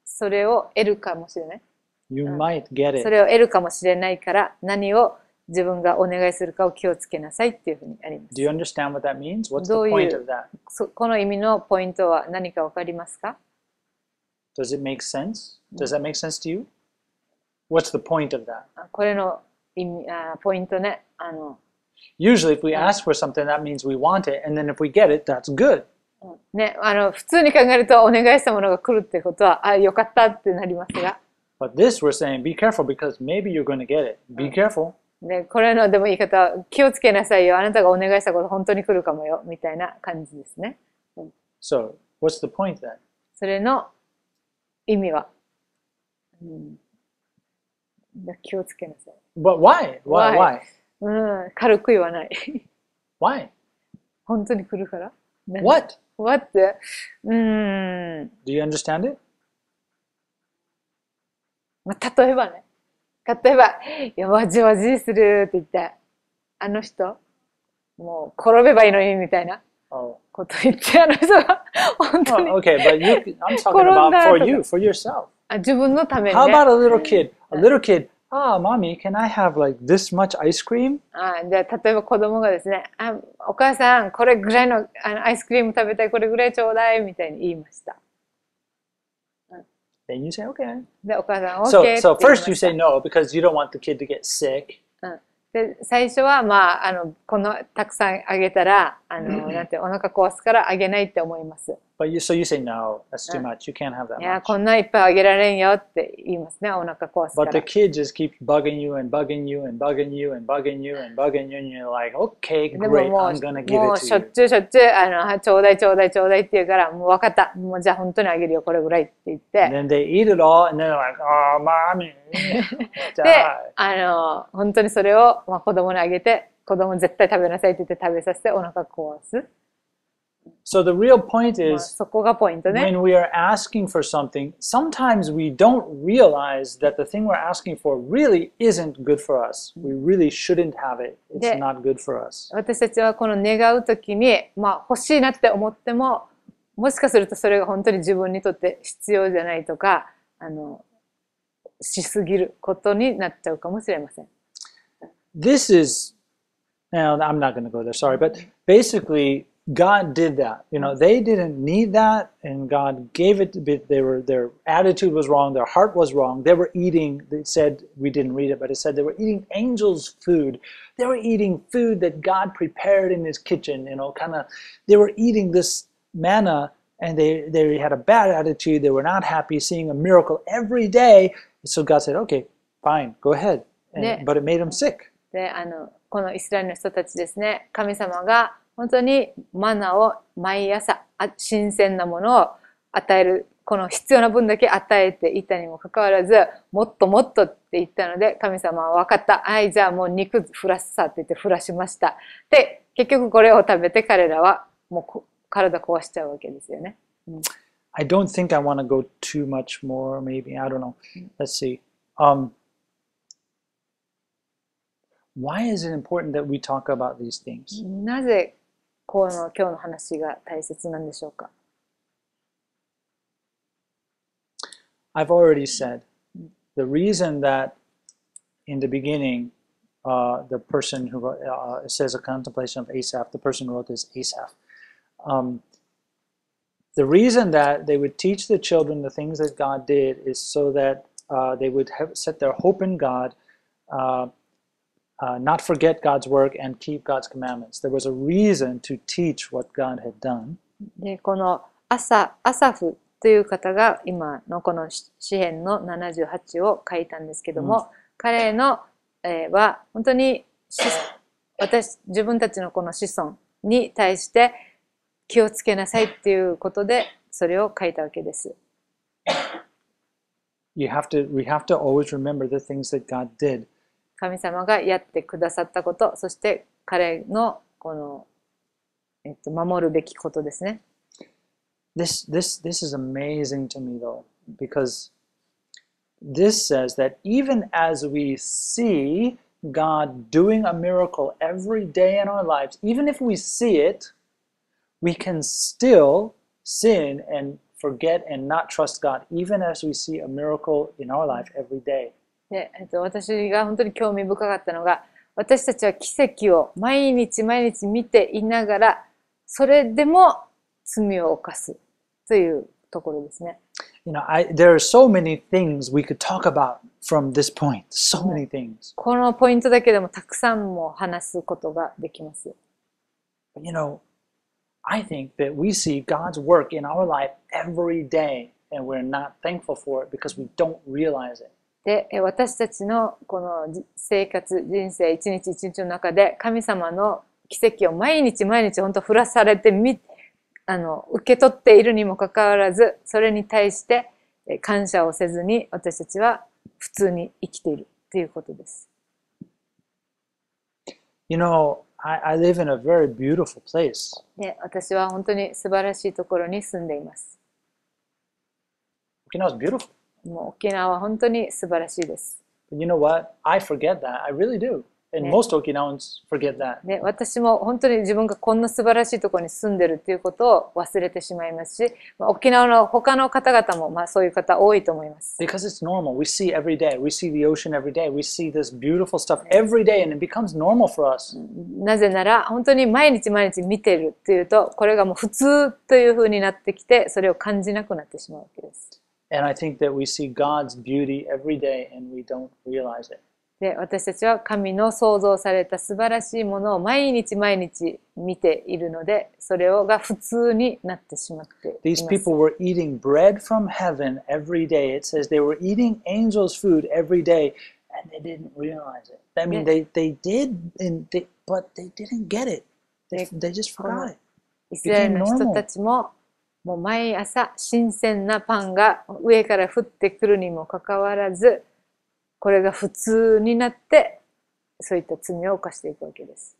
Speaker 2: それを得るかもしれない。
Speaker 1: You might get it.
Speaker 2: それを得るかもしれないから、何を自分がお願いするかを気をつけなさいっていうふうにあります。
Speaker 1: Do you understand what that means? What's the point of that?
Speaker 2: この意味のポイントは何かわかりますか？
Speaker 1: Does it make sense? Does that make sense to you? What's the point of that?
Speaker 2: これの意味、ポイントね。
Speaker 1: Usually, if we ask for something, that means we want it, and then if we get it, that's good.
Speaker 2: ね、普通に考えるとお願いしたものが来るってことは、よかったってなりますが。
Speaker 1: But this, we're saying, be careful because maybe you're going to get it. Be careful.
Speaker 2: ね、これのでも言い方は、気をつけなさいよ。あなたがお願いしたこと本当に来るかもよ。みたいな感じですね。
Speaker 1: So, what's the point then?
Speaker 2: それの意味は、気をつけなさい。
Speaker 1: But why? Why?
Speaker 2: 軽く言わない。
Speaker 1: Why?
Speaker 2: 本当に来るから。
Speaker 1: What?
Speaker 2: What?
Speaker 1: Do you understand it?
Speaker 2: 例えばね。例えば、わじわじするって言って、あの人もう転べばいいのにみたいな
Speaker 1: Oh.
Speaker 2: こと言って、あの人が本当に
Speaker 1: Oh, okay, but I'm talking about for you, for yourself.
Speaker 2: 自分のために
Speaker 1: How
Speaker 2: ね。
Speaker 1: about a little kid? A little kid, mommy, can I have like this much ice cream?
Speaker 2: じゃあ例えば子供がですね、お母さんこれぐらいの、アイスクリーム食べたい、これぐらいちょうだいみたいに言いました。
Speaker 1: Then you say, okay.
Speaker 2: で、お母さん OK っ
Speaker 1: So,
Speaker 2: て言い
Speaker 1: so
Speaker 2: ました。
Speaker 1: first you say no because you don't want the kid to get sick.
Speaker 2: で、最初はまあこのたくさんあげたらなんてお腹壊すからあげないって思います。
Speaker 1: But so you say no, that's too much. You can't have that
Speaker 2: いや、
Speaker 1: much.
Speaker 2: こんないっぱいあげられんよって言いますね。お腹壊すか
Speaker 1: But the
Speaker 2: ら。
Speaker 1: kid just keeps bugging you and bugging you and bugging you and bugging you and bugging you, and you're like, okay,
Speaker 2: でも
Speaker 1: great,
Speaker 2: も
Speaker 1: I'm gonna
Speaker 2: う
Speaker 1: give
Speaker 2: もう
Speaker 1: it
Speaker 2: し
Speaker 1: to
Speaker 2: ょっ
Speaker 1: you.
Speaker 2: ちゅうしょっちゅうちょうだいちょうだいちょうだいって言うから、もう分かった。もうじゃあ本当にあげるよ、これぐらいって言っ
Speaker 1: And
Speaker 2: て。
Speaker 1: then they eat it all, and then they're like, oh, mommy,
Speaker 2: で、
Speaker 1: die.
Speaker 2: 本当にそれを、まあ、子供にあげて、子供絶対食べなさいって言って食べさせてお腹壊す。
Speaker 1: So the real point
Speaker 2: まあ
Speaker 1: is,
Speaker 2: そこがポイントね。
Speaker 1: when we are asking for something, sometimes we don't realize that the thing we're asking for really isn't good for us. We really shouldn't have it. It's
Speaker 2: Yeah.
Speaker 1: not good for us.
Speaker 2: 私たちはこの願うときに、まあ欲しいなって思っても、もしかするとそれが本当に自分にとって必要じゃないとか、しすぎることになっちゃうかもしれません。
Speaker 1: This is, now I'm not going to go there, sorry, but basically God did that. You know, they didn't need that, and God gave it. Their attitude was wrong. Their heart was wrong. They were eating. It said, we didn't read it, but it said they were eating angels' food. They were eating food that God prepared in His kitchen. You know, they were eating this manna, and they had a bad attitude. They were not happy seeing a miracle every day. So God said, okay, fine, go ahead. But it made them sick.
Speaker 2: で、このイスラエルの人たちですね、神様が本当にマナを毎朝、新鮮なものを与える、この必要な分だけ与えていたにもかかわらず、もっともっとって言ったので、神様は分かった。はい、じゃあもう肉降らすさって言って降らしました。で、結局これを食べて彼らはもう体壊しちゃうわけですよね。
Speaker 1: I don't think I want to go too much more, maybe. I don't know. Let's see. Why is it important that we talk about these things?
Speaker 2: なぜ今日の話が大切なんでしょうか。
Speaker 1: I've already said the reason that in the beginning, the person who wrote, it says a contemplation of Asaph, the person who wrote this, Asaph. The reason that they would teach the children the things that God did is so that they would set their hope in God, not forget God's work, and keep God's commandments. There was a reason to teach what God had done.
Speaker 2: で、このアサフという方が今のこの詩編の78を書いたんですけども、彼の、は本当に自分たちのこの子孫に対して気をつけなさいっていうことでそれを書いたわけです。
Speaker 1: We have to always remember the things that God did.
Speaker 2: 神様がやってくださったこと、そして彼のこの、守るべきことですね。
Speaker 1: This is amazing to me though, because this says that even as we see God doing a miracle every day in our lives, even if we see it, we can still sin and forget and not trust God, even as we see a miracle in our life every day.
Speaker 2: で、私が本当に興味深かったのが、私たちは奇跡を毎日毎日見ていながら、それでも罪を犯すというところですね。
Speaker 1: You know, there are so many things we could talk about from this point. So many things.
Speaker 2: このポイントだけでもたくさんも話すことができます。
Speaker 1: But, you know, I think that we see God's work in our life every day, and we're not thankful for it because we don't realize it.
Speaker 2: で、私たちのこの生活、人生一日一日の中で神様の奇跡を毎日毎日本当降らされて受け取っているにもかかわらず、それに対して感謝をせずに私たちは普通に生きているということです。
Speaker 1: You know, I live in a very beautiful place.
Speaker 2: で、私は本当に素晴らしいところに住んでいます。
Speaker 1: Okinawa is beautiful.
Speaker 2: もう沖縄は本当に素晴らしいです。
Speaker 1: But you know what? I forget that. I really do. And most Okinawans forget that.
Speaker 2: で、私も本当に自分がこんな素晴らしいところに住んでるっていうことを忘れてしまいますし、沖縄の他の方々もそういう方多いと思います。
Speaker 1: Because it's normal. We see every day. We see the ocean every day. We see this beautiful stuff every day, and it becomes normal for us.
Speaker 2: なぜなら本当に毎日毎日見てるっていうと、これがもう普通という風になってきて、それを感じなくなってしまうわけです。
Speaker 1: And I think that we see God's beauty every day, and we don't realize it.
Speaker 2: で、私たちは神の創造された素晴らしいものを毎日毎日見ているので、それが普通になってしまっています。
Speaker 1: These people were eating bread from heaven every day. It says they were eating angels' food every day, and they didn't realize it. I mean, they did, but they didn't get it. They just forgot it.
Speaker 2: イスラエルの人たちも、もう毎朝新鮮なパンが上から降ってくるにもかかわらず、これが普通になって、そういった罪を犯していくわけです。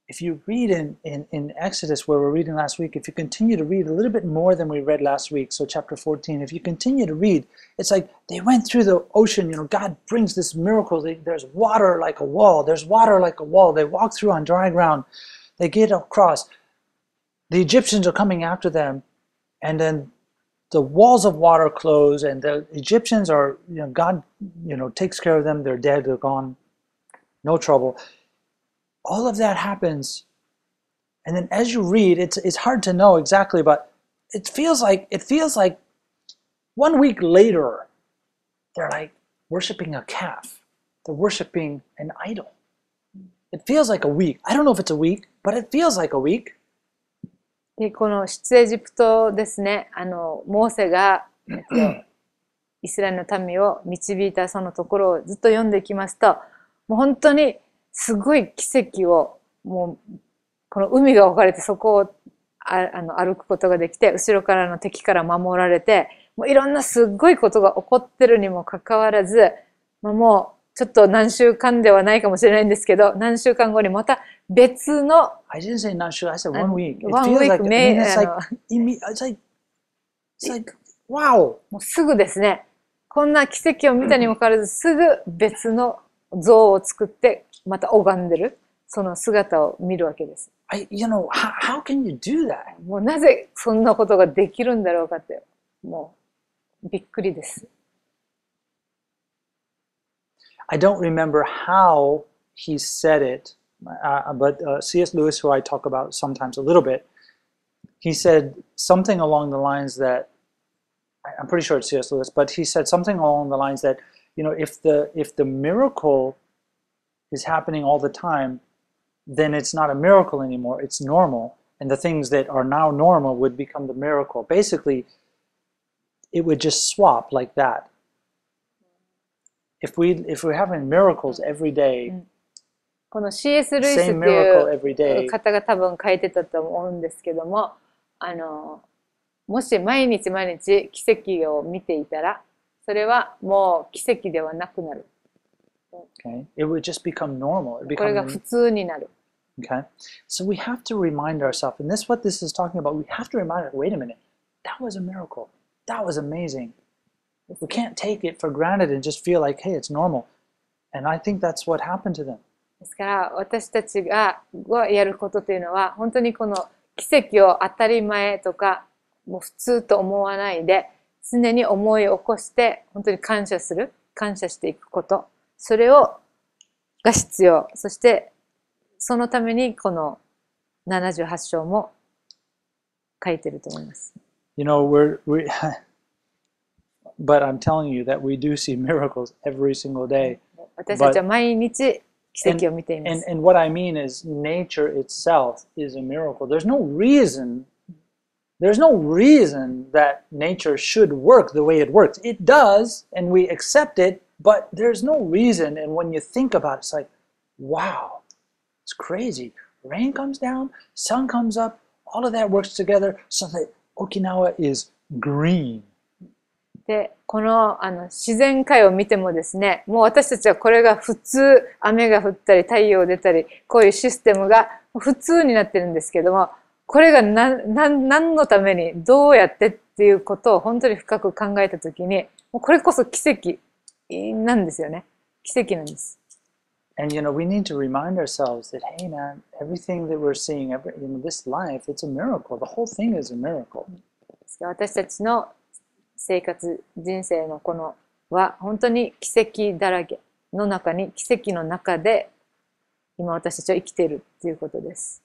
Speaker 1: If you read in Exodus, where we're reading last week, if you continue to read a little bit more than we read last week, so chapter 14, if you continue to read, it's like they went through the ocean, God brings this miracle. There's water like a wall. There's water like a wall. They walk through on dry ground. They get across. The Egyptians are coming after them, and then the walls of water close, and the Egyptians are, God, takes care of them. They're dead. They're gone. No trouble. All of that happens, and then as you read, it's hard to know exactly, but it feels like 1 week later, they're like worshiping a calf. They're worshiping an idol. It feels like a week. I don't know if it's a week, but it feels like a week.
Speaker 2: で、この出エジプトですね、モーセが、イスラエルの民を導いたそのところをずっと読んでいきますと、もう本当にすごい奇跡を、もう、この海が置かれてそこを歩くことができて、後ろからの敵から守られて、もういろんなすっごいことが起こってるにもかかわらず、もうちょっと何週間ではないかもしれないんですけど、何週間後にまた別の、
Speaker 1: I didn't say not sure. I said 1 week. It
Speaker 2: one
Speaker 1: feels
Speaker 2: week
Speaker 1: like, it's like, wow.
Speaker 2: もうすぐですね、こんな奇跡を見たにもかかわらず、すぐ別の像を作って、また拝んでる、その姿を見るわけです。
Speaker 1: How can you do that?
Speaker 2: もうなぜそんなことができるんだろうかって、もうびっくりです。
Speaker 1: I don't remember how he said it, but C.S. Lewis, who I talk about sometimes a little bit, he said something along the lines that, I'm pretty sure it's C.S. Lewis, but he said something along the lines that, if the miracle is happening all the time, then it's not a miracle anymore, it's normal, and the things that are now normal would become the miracle. Basically, it would just swap like that. If we're having miracles every day,
Speaker 2: この C.S. ルイスっていう方が多分書いてたと思うんですけども、もし毎日毎日奇跡を見ていたら、それはもう奇跡ではなくなる。
Speaker 1: Okay, it would just become normal.
Speaker 2: これが普通になる。
Speaker 1: Okay, so we have to remind ourselves, and this is what this is talking about. We have to remind ourselves. Wait a minute, that was a miracle. That was amazing. We can't take it for granted and just feel like, hey, it's normal. And I think that's what happened to them.
Speaker 2: ですから私たちがやることというのは本当にこの奇跡を当たり前とかもう普通と思わないで常に思い起こして本当に感謝していくこと、それが必要。そしてそのためにこの78章も書いてると思います。
Speaker 1: But I'm telling you that we do see miracles every single day.
Speaker 2: 私たちは毎日奇跡を見ています。
Speaker 1: And what I mean is nature itself is a miracle. There's no reason that nature should work the way it works. It does, and we accept it, but there's no reason. And when you think about it, it's like, wow, it's crazy. Rain comes down, sun comes up, all of that works together so that Okinawa is green.
Speaker 2: で、この自然界を見てもですね、もう私たちはこれが普通、雨が降ったり太陽出たり、こういうシステムが普通になってるんですけども、これが何のためにどうやってっていうことを本当に深く考えたときに、もうこれこそ奇跡なんですよね。奇跡なんです。
Speaker 1: And we need to remind ourselves that, hey man, everything that we're seeing in this life, it's a miracle. The whole thing is a miracle.
Speaker 2: 私たちの生活、人生のこのは本当に奇跡だらけの中に、奇跡の中で今私たちは生きているということです。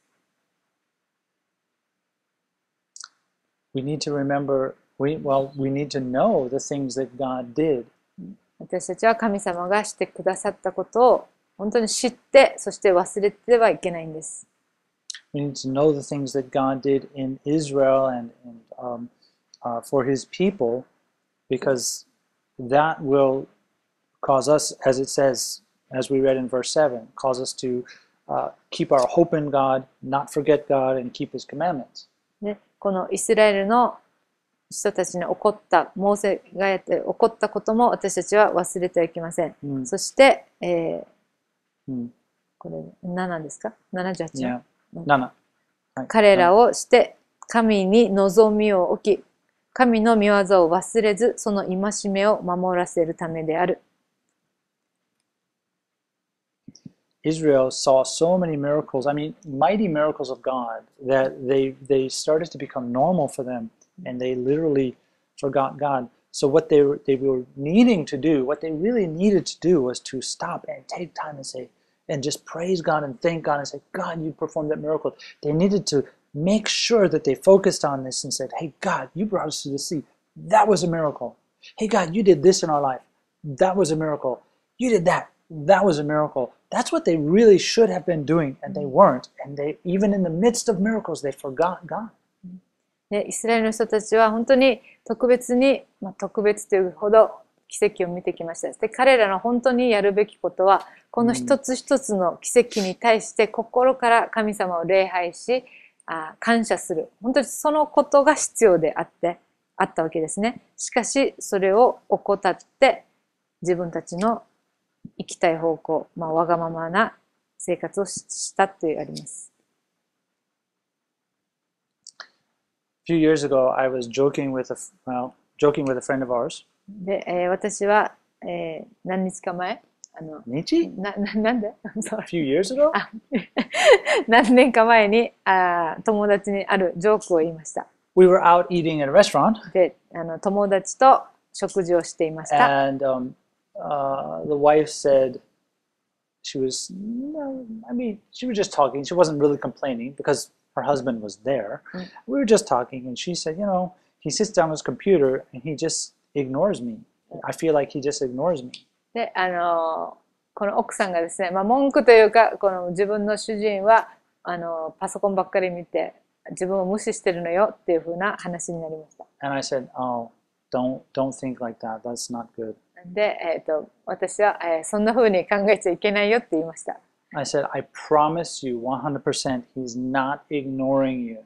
Speaker 1: We need to remember, we need to know the things that God did.
Speaker 2: 私たちは神様がしてくださったことを本当に知って、そして忘れてはいけないんです。
Speaker 1: We need to know the things that God did in Israel and for His people, because that will cause us, as it says, as we read in verse 7, cause us to keep our hope in God, not forget God, and keep His commandments.
Speaker 2: ね、このイスラエルの人たちに起こった、モーセがやって起こったことも私たちは忘れてはいけません。そして、これ何なんですか ?78
Speaker 1: 7。
Speaker 2: 彼らをして、神に望みを置き、神の御業を忘れず、その戒めを守らせるためである。
Speaker 1: Israel saw so many miracles, I mean, mighty miracles of God, that they started to become normal for them, and they literally forgot God. So what they were needing to do, what they really needed to do was to stop and take time and say, and just praise God and thank God and say, God, you performed that miracle. They needed to make sure that they focused on this and said, hey, God, you brought us to the sea. That was a miracle. Hey, God, you did this in our life. That was a miracle. You did that. That was a miracle. That's what they really should have been doing, and they weren't. And they, even in the midst of miracles, they forgot God.
Speaker 2: イスラエルの人たちは本当に特別に、特別というほど奇跡を見てきました。で、彼らの本当にやるべきことは、この一つ一つの奇跡に対して心から神様を礼拝し、感謝する。本当にそのことが必要であったわけですね。しかし、それを怠って、自分たちの生きたい方向、わがままな生活をしたとあります。
Speaker 1: A few years ago, I was joking with a friend of ours.
Speaker 2: で、私は、何日か前、なんで
Speaker 1: A few years ago?
Speaker 2: 何年か前に友達にあるジョークを言いました。
Speaker 1: We were out eating at a restaurant.
Speaker 2: で、友達と食事をしていました。
Speaker 1: And the wife said she was just talking. She wasn't really complaining because her husband was there. We were just talking, and she said, he sits down at his computer and he just ignores me. I feel like he just ignores me.
Speaker 2: で、この奥さんがですね、文句というか、この自分の主人はパソコンばっかり見て自分を無視してるのよっていう風な話になりました。
Speaker 1: And I said, oh, don't think like that. That's not good.
Speaker 2: で、私は、そんな風に考えちゃいけないよって言いました。
Speaker 1: I said, I promise you 100% he's not ignoring you.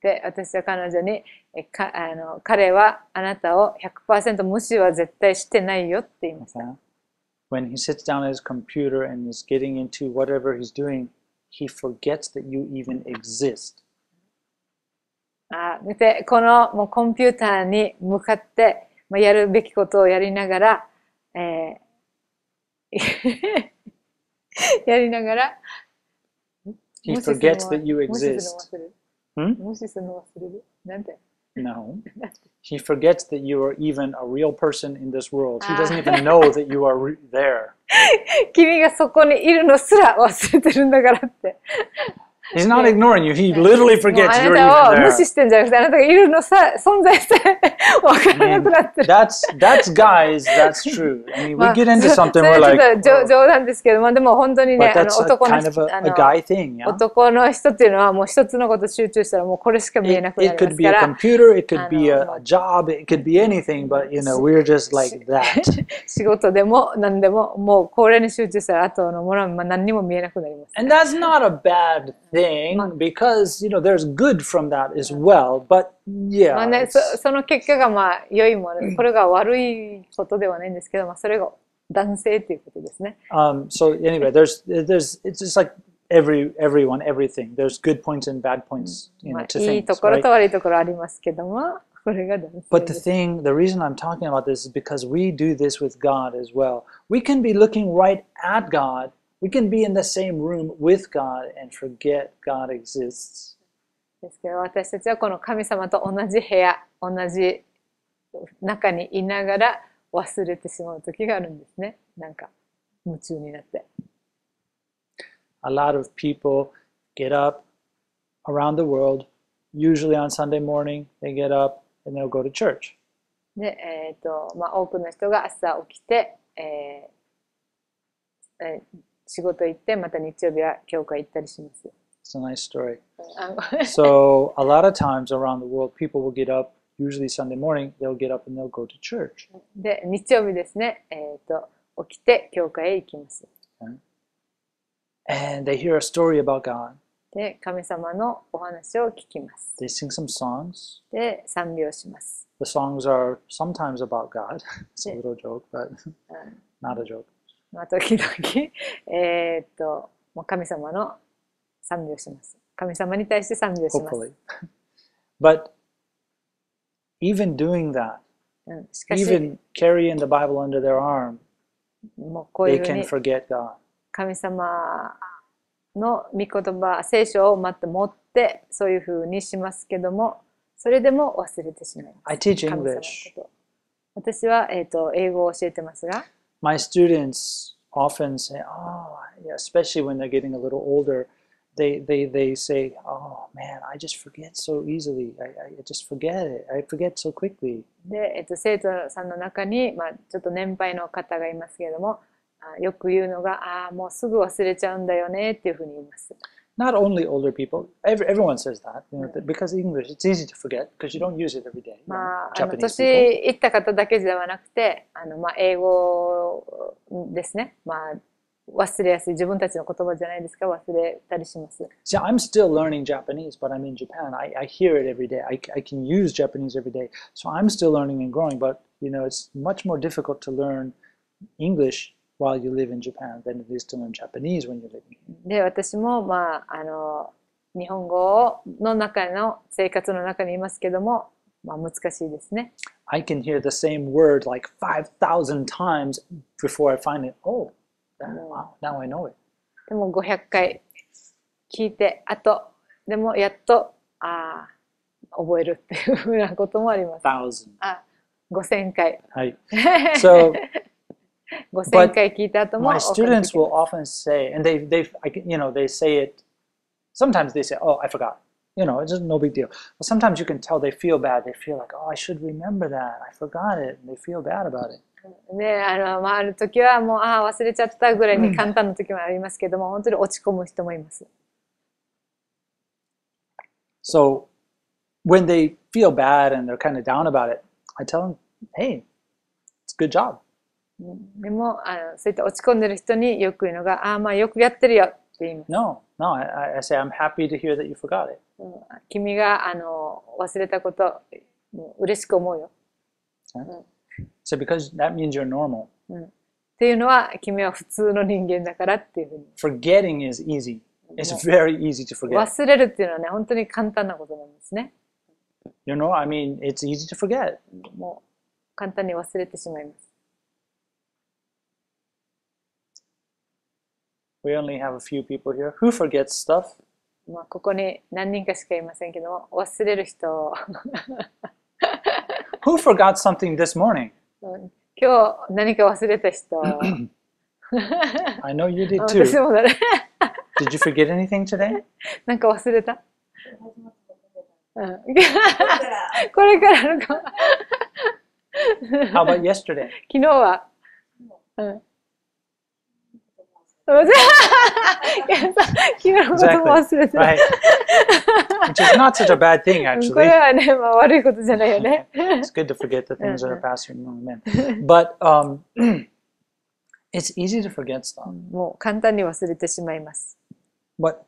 Speaker 2: で、私は彼女に、彼はあなたを 100% 無視は絶対してないよって言いました。
Speaker 1: When he sits down at his computer and is getting into whatever he's doing, he forgets that you even exist.
Speaker 2: で、このもうコンピューターに向かって、やるべきことをやりながら、やりながら、
Speaker 1: He forgets that you exist.
Speaker 2: 無視するの忘れる。なんて
Speaker 1: No. He forgets that you are even a real person in this world. He doesn't even know that you are there.
Speaker 2: 君がそこにいるのすら忘れてるんだからって。
Speaker 1: He's not ignoring you. He literally forgets you're even
Speaker 2: あなたを
Speaker 1: there.
Speaker 2: 無視してんじゃなくて、あなたがいるのさ、存在してわからなくなってる。
Speaker 1: That's guys, that's true. I mean, we get into something
Speaker 2: それ
Speaker 1: we're
Speaker 2: ちょ
Speaker 1: like,
Speaker 2: っと冗談ですけど、でも本当にね、
Speaker 1: but that's
Speaker 2: 男の
Speaker 1: kind
Speaker 2: 人、
Speaker 1: of a guy thing, yeah?
Speaker 2: 男の人っていうのはもう一つのこと集中したらもうこれしか見えなくなり
Speaker 1: It
Speaker 2: ま
Speaker 1: could
Speaker 2: す
Speaker 1: be
Speaker 2: か
Speaker 1: a
Speaker 2: ら。
Speaker 1: computer, it could be a job, it could be anything, but we're just like that.
Speaker 2: 仕事でも何でももうこれに集中したらあとのものは何にも見えなくなります。
Speaker 1: And that's not a bad thing because, there's good from that as well, but yeah.
Speaker 2: ね、その結果が良いもの、これが悪いことではないんですけど、それが男性っていうことですね。
Speaker 1: So anyway, it's just like everyone, everything. There's good points and bad points, to
Speaker 2: いい
Speaker 1: things,
Speaker 2: ところ
Speaker 1: right?
Speaker 2: と悪いところありますけども。これが男性
Speaker 1: But
Speaker 2: で
Speaker 1: the
Speaker 2: す。
Speaker 1: thing, the reason I'm talking about this is because we do this with God as well. We can be looking right at God. We can be in the same room with God and forget God exists.
Speaker 2: ですけど私たちはこの神様と同じ部屋、同じ中にいながら忘れてしまう時があるんですね。なんか夢中になって。
Speaker 1: A lot of people get up around the world, usually on Sunday morning, they get up and they'll go to church.
Speaker 2: で、多くの人が朝起きて、仕事行って、また日曜日は教会行ったりします。
Speaker 1: It's a nice story.
Speaker 2: あ
Speaker 1: So a lot of times around the world, people will get up, usually Sunday morning, they'll get up and they'll go to church.
Speaker 2: で、日曜日ですね、起きて教会へ行きます。
Speaker 1: And they hear a story about God.
Speaker 2: で、神様のお話を聞きます。
Speaker 1: They sing some songs.
Speaker 2: で、賛美をします。
Speaker 1: The songs are sometimes about God. It's a little joke, but not a joke.
Speaker 2: まあ、時々、もう神様の賛美をします。神様に対して賛美をします。
Speaker 1: Hopefully. But even doing that,
Speaker 2: しかし、
Speaker 1: even carrying the Bible under their arm,
Speaker 2: もうこうい
Speaker 1: they
Speaker 2: うふう
Speaker 1: can
Speaker 2: に
Speaker 1: forget God.
Speaker 2: 神様の御言葉、聖書をまた持って、そういうふうにしますけども、それでも忘れてしまいます。
Speaker 1: I teach
Speaker 2: 神様の
Speaker 1: English.
Speaker 2: こと。私は、英語を教えてますが、
Speaker 1: My students often say, oh, yeah, especially when they're getting a little older, they say, oh man, I just forget so easily. I just forget it. I forget so quickly.
Speaker 2: で、生徒さんの中に、まあ、ちょっと年配の方がいますけれども、よく言うのが、もうすぐ忘れちゃうんだよねっていうふうに言います。
Speaker 1: Not only older people, everyone says that, because English, it's easy to forget because you don't use it every day.
Speaker 2: まあ、
Speaker 1: Japanese
Speaker 2: 年
Speaker 1: people.
Speaker 2: いった方だけではなくて、まあ、英語ですね。まあ、忘れやすい自分たちの言葉じゃないですか、忘れたりします。
Speaker 1: See, I'm still learning Japanese, but I'm in Japan. I hear it every day. I can use Japanese every day. So I'm still learning and growing, but it's much more difficult to learn English while you live in Japan than it is to learn Japanese when you're living here.
Speaker 2: で、私も、まあ、日本語の中の生活の中にいますけども、まあ、難しいですね。
Speaker 1: I can hear the same word like 5,000 times before I find it. Oh, wow, now I know it.
Speaker 2: でも500回聞いて、でもやっと、覚えるっていうふうなこともあります。5000回。
Speaker 1: はい。So,
Speaker 2: 5000回聞いた後も
Speaker 1: my students will often say, and they say it, sometimes they say, oh, I forgot. It's just no big deal. But sometimes you can tell they feel bad. They feel like, oh, I should remember that. I forgot it. And they feel bad about it.
Speaker 2: ね、まあ、ある時はもう、忘れちゃったぐらいに簡単な時もありますけども、本当に落ち込む人もいます。
Speaker 1: So, when they feel bad and they're kind of down about it, I tell them, hey, it's a good job.
Speaker 2: でも、そういった落ち込んでる人によく言うのが、まあよくやってるよって言います。
Speaker 1: No, I say, I'm happy to hear that you forgot it.
Speaker 2: 君が忘れたこと、嬉しく思うよ。
Speaker 1: So because that means you're normal.
Speaker 2: っていうのは、君は普通の人間だからっていうふうに。
Speaker 1: Forgetting is easy. It's very easy to forget.
Speaker 2: 忘れるっていうのはね、本当に簡単なことなんですね。
Speaker 1: I mean, it's easy to forget.
Speaker 2: もう簡単に忘れてしまいます。
Speaker 1: We only have a few people here. Who forgets stuff?
Speaker 2: まあここに何人かしかいませんけども、忘れる人。
Speaker 1: Who forgot something this morning?
Speaker 2: 今日何か忘れた人。
Speaker 1: I know you did
Speaker 2: 私
Speaker 1: too.
Speaker 2: もだね。
Speaker 1: Did you forget anything today?
Speaker 2: なんか忘れた？これからあるか。
Speaker 1: How about yesterday?
Speaker 2: 昨日は。昨日のことも忘れてた。
Speaker 1: Right. Which is not such a bad thing,
Speaker 2: これ
Speaker 1: actually.
Speaker 2: はね、まあ悪いことじゃないよね。
Speaker 1: It's good to forget the things that are past you. But it's easy to forget stuff.
Speaker 2: もう簡単に忘れてしまいます。
Speaker 1: But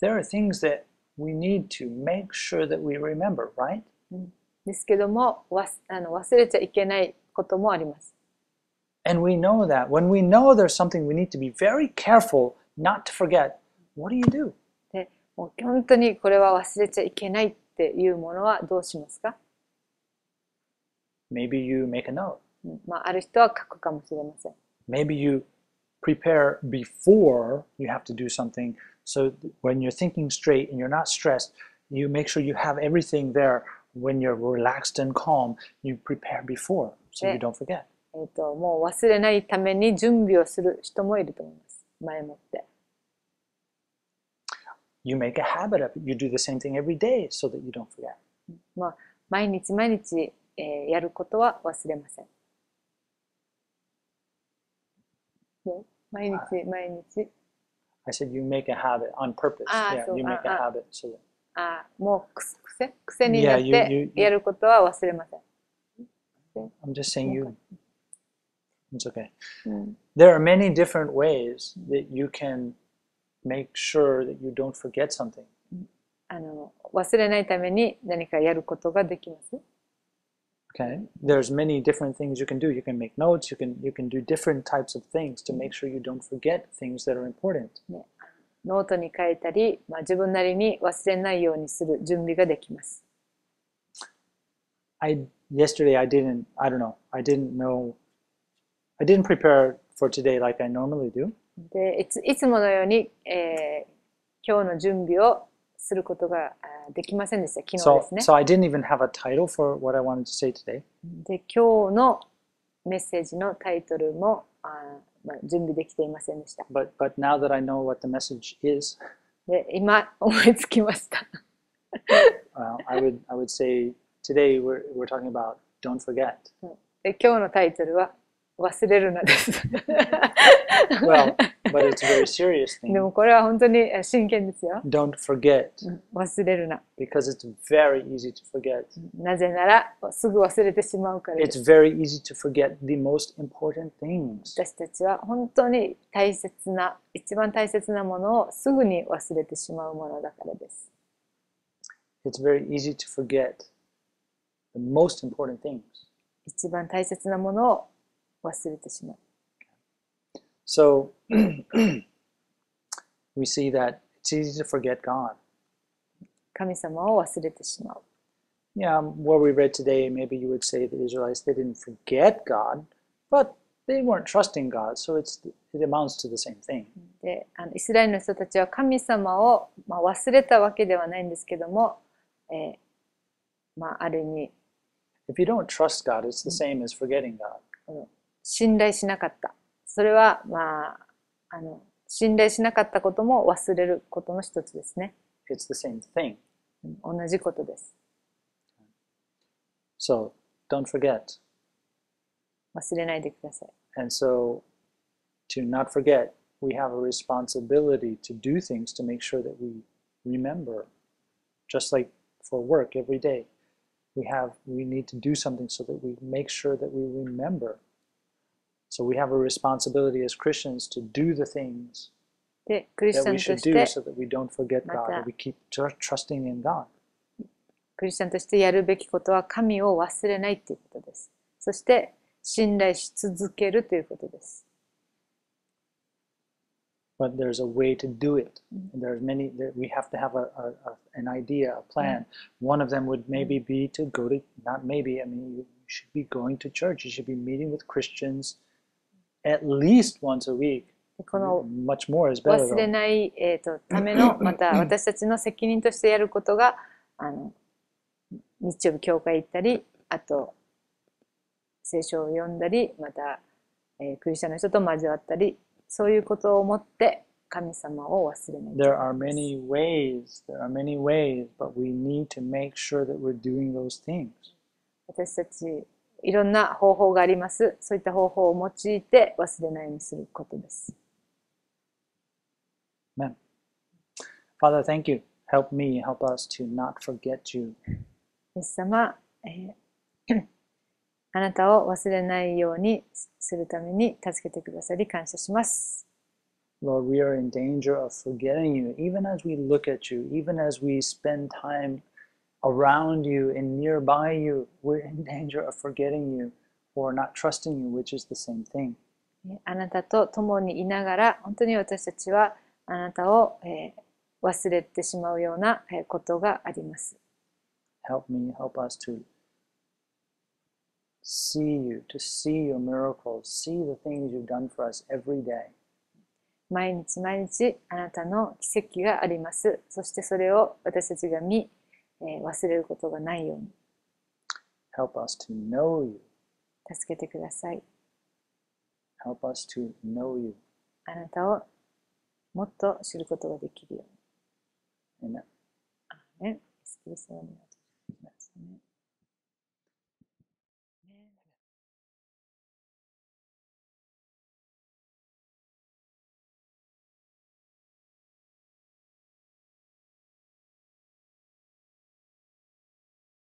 Speaker 1: there are things that we need to make sure that we remember, right?
Speaker 2: ですけども、忘れちゃいけないこともあります。
Speaker 1: And we know that. When we know there's something we need to be very careful not to forget, what do you do?
Speaker 2: でもう本当にこれは忘れちゃいけないっっていうものはどうしますか？
Speaker 1: Maybe you make a note.
Speaker 2: ある人は書くかもしれません。
Speaker 1: Maybe you prepare before you have to do something. So when you're thinking straight and you're not stressed, you make sure you have everything there. When you're relaxed and calm, you prepare before so you don't forget.
Speaker 2: もう忘れないために準備をする人もいると思います。前もって。
Speaker 1: You make a habit of it. You do the same thing every day so that you don't forget.
Speaker 2: 毎日毎日、やることは忘れません。毎日毎日。
Speaker 1: I said you make a habit on purpose. Yeah, you make a habit so that.
Speaker 2: もう癖になってやることは忘れません。
Speaker 1: I'm just saying you. It's okay. There are many different ways that you can make sure that you don't forget something.
Speaker 2: 忘れないために何かやることができます。
Speaker 1: Okay. There's many different things you can do. You can make notes. You can do different types of things to make sure you don't forget things that are important.
Speaker 2: ノートに書いたり、自分なりに忘れないようにする準備ができます。
Speaker 1: Yesterday I didn't prepare for today like I normally do.
Speaker 2: でいつものように、今日の準備をすることができませんでした。昨日ですね。
Speaker 1: So I didn't even have a title for what I wanted to say today.
Speaker 2: で、今日のメッセージのタイトルも準備できていませんでした。
Speaker 1: But now that I know what the message is,
Speaker 2: で、今思いつきました。
Speaker 1: I would say today we're talking about don't forget.
Speaker 2: で、今日のタイトルは忘れるなです。
Speaker 1: Well, but it's a very serious thing.
Speaker 2: でもこれは本当に真剣ですよ。
Speaker 1: Don't forget.
Speaker 2: 忘れるな。
Speaker 1: Because it's very easy to forget.
Speaker 2: なぜならすぐ忘れてしまうからです。
Speaker 1: It's very easy to forget the most important things.
Speaker 2: 私たちは本当に一番大切なものをすぐに忘れてしまうものだからです。
Speaker 1: It's very easy to forget the most important things.
Speaker 2: 一番大切なものを忘れてしまう。
Speaker 1: So we see that it's easy to forget God.
Speaker 2: 神様を忘れてしまう。
Speaker 1: Yeah, what we read today, maybe you would say the Israelites, they didn't forget God, but they weren't trusting God, so it amounts to the same thing.
Speaker 2: で、イスラエルの人たちは神様を、忘れたわけではないんですけども、ある意味、
Speaker 1: If you don't trust God, it's the same as forgetting God.
Speaker 2: 信頼しなかった。それは、信頼しなかったことも忘れることの一つですね。
Speaker 1: It's the same thing.
Speaker 2: 同じことです。
Speaker 1: So, don't forget.
Speaker 2: 忘れないでください。
Speaker 1: And so, to not forget, we have a responsibility to do things to make sure that we remember. Just like for work every day, we need to do something so that we make sure that we remember. So we have a responsibility as Christians to do the things
Speaker 2: で、クリス
Speaker 1: that
Speaker 2: チャン
Speaker 1: we
Speaker 2: と
Speaker 1: should
Speaker 2: し
Speaker 1: do
Speaker 2: て、
Speaker 1: so that we don't forget God, that we keep trusting in God.
Speaker 2: クリスチャンとしてやるべきことは神を忘れないということです。そして信頼し続けるということです。
Speaker 1: But there's a way to do it. And there's many, we have to have an idea, a plan. One of them would maybe be to go to, not maybe, I mean, you should be going to church. You should be meeting with Christians at least once a week.
Speaker 2: この
Speaker 1: Much more is better
Speaker 2: 忘れ
Speaker 1: though.
Speaker 2: ない、ための、また私たちの責任としてやることが、日曜日教会行ったり、あと、聖書を読んだり、また、クリスチャンの人と交わったり、そういうことを思って神様を忘れない。
Speaker 1: There are many ways, but we need to make sure that we're doing those things.
Speaker 2: 私たち、いろんな方法があります。そういった方法を用いて忘れないようにすることです。
Speaker 1: Amen. Father, thank you. Help me, help us to not forget you.
Speaker 2: イエス様、あなたを忘れないようにするために助けてくださり感謝します。
Speaker 1: Lord, we are in danger of forgetting you, even as we look at you, even as we spend time around you and nearby you. We're in danger of forgetting you or not trusting you, which is the same thing.
Speaker 2: あなたと共にいながら、本当に私たちはあなたを忘れてしまうようなことがあります。
Speaker 1: help me, help us to see you, to see your miracles, see the things you've done for us every day.
Speaker 2: 毎日毎日あなたの奇跡があります。そしてそれを私たちが見、忘れることがないように
Speaker 1: Help us to know you.
Speaker 2: 助けてください。
Speaker 1: Help us to know you.
Speaker 2: あなたをもっと知ることができるように。
Speaker 1: Amen.
Speaker 2: アーメン。イエスキリストの皆とお願いしますね。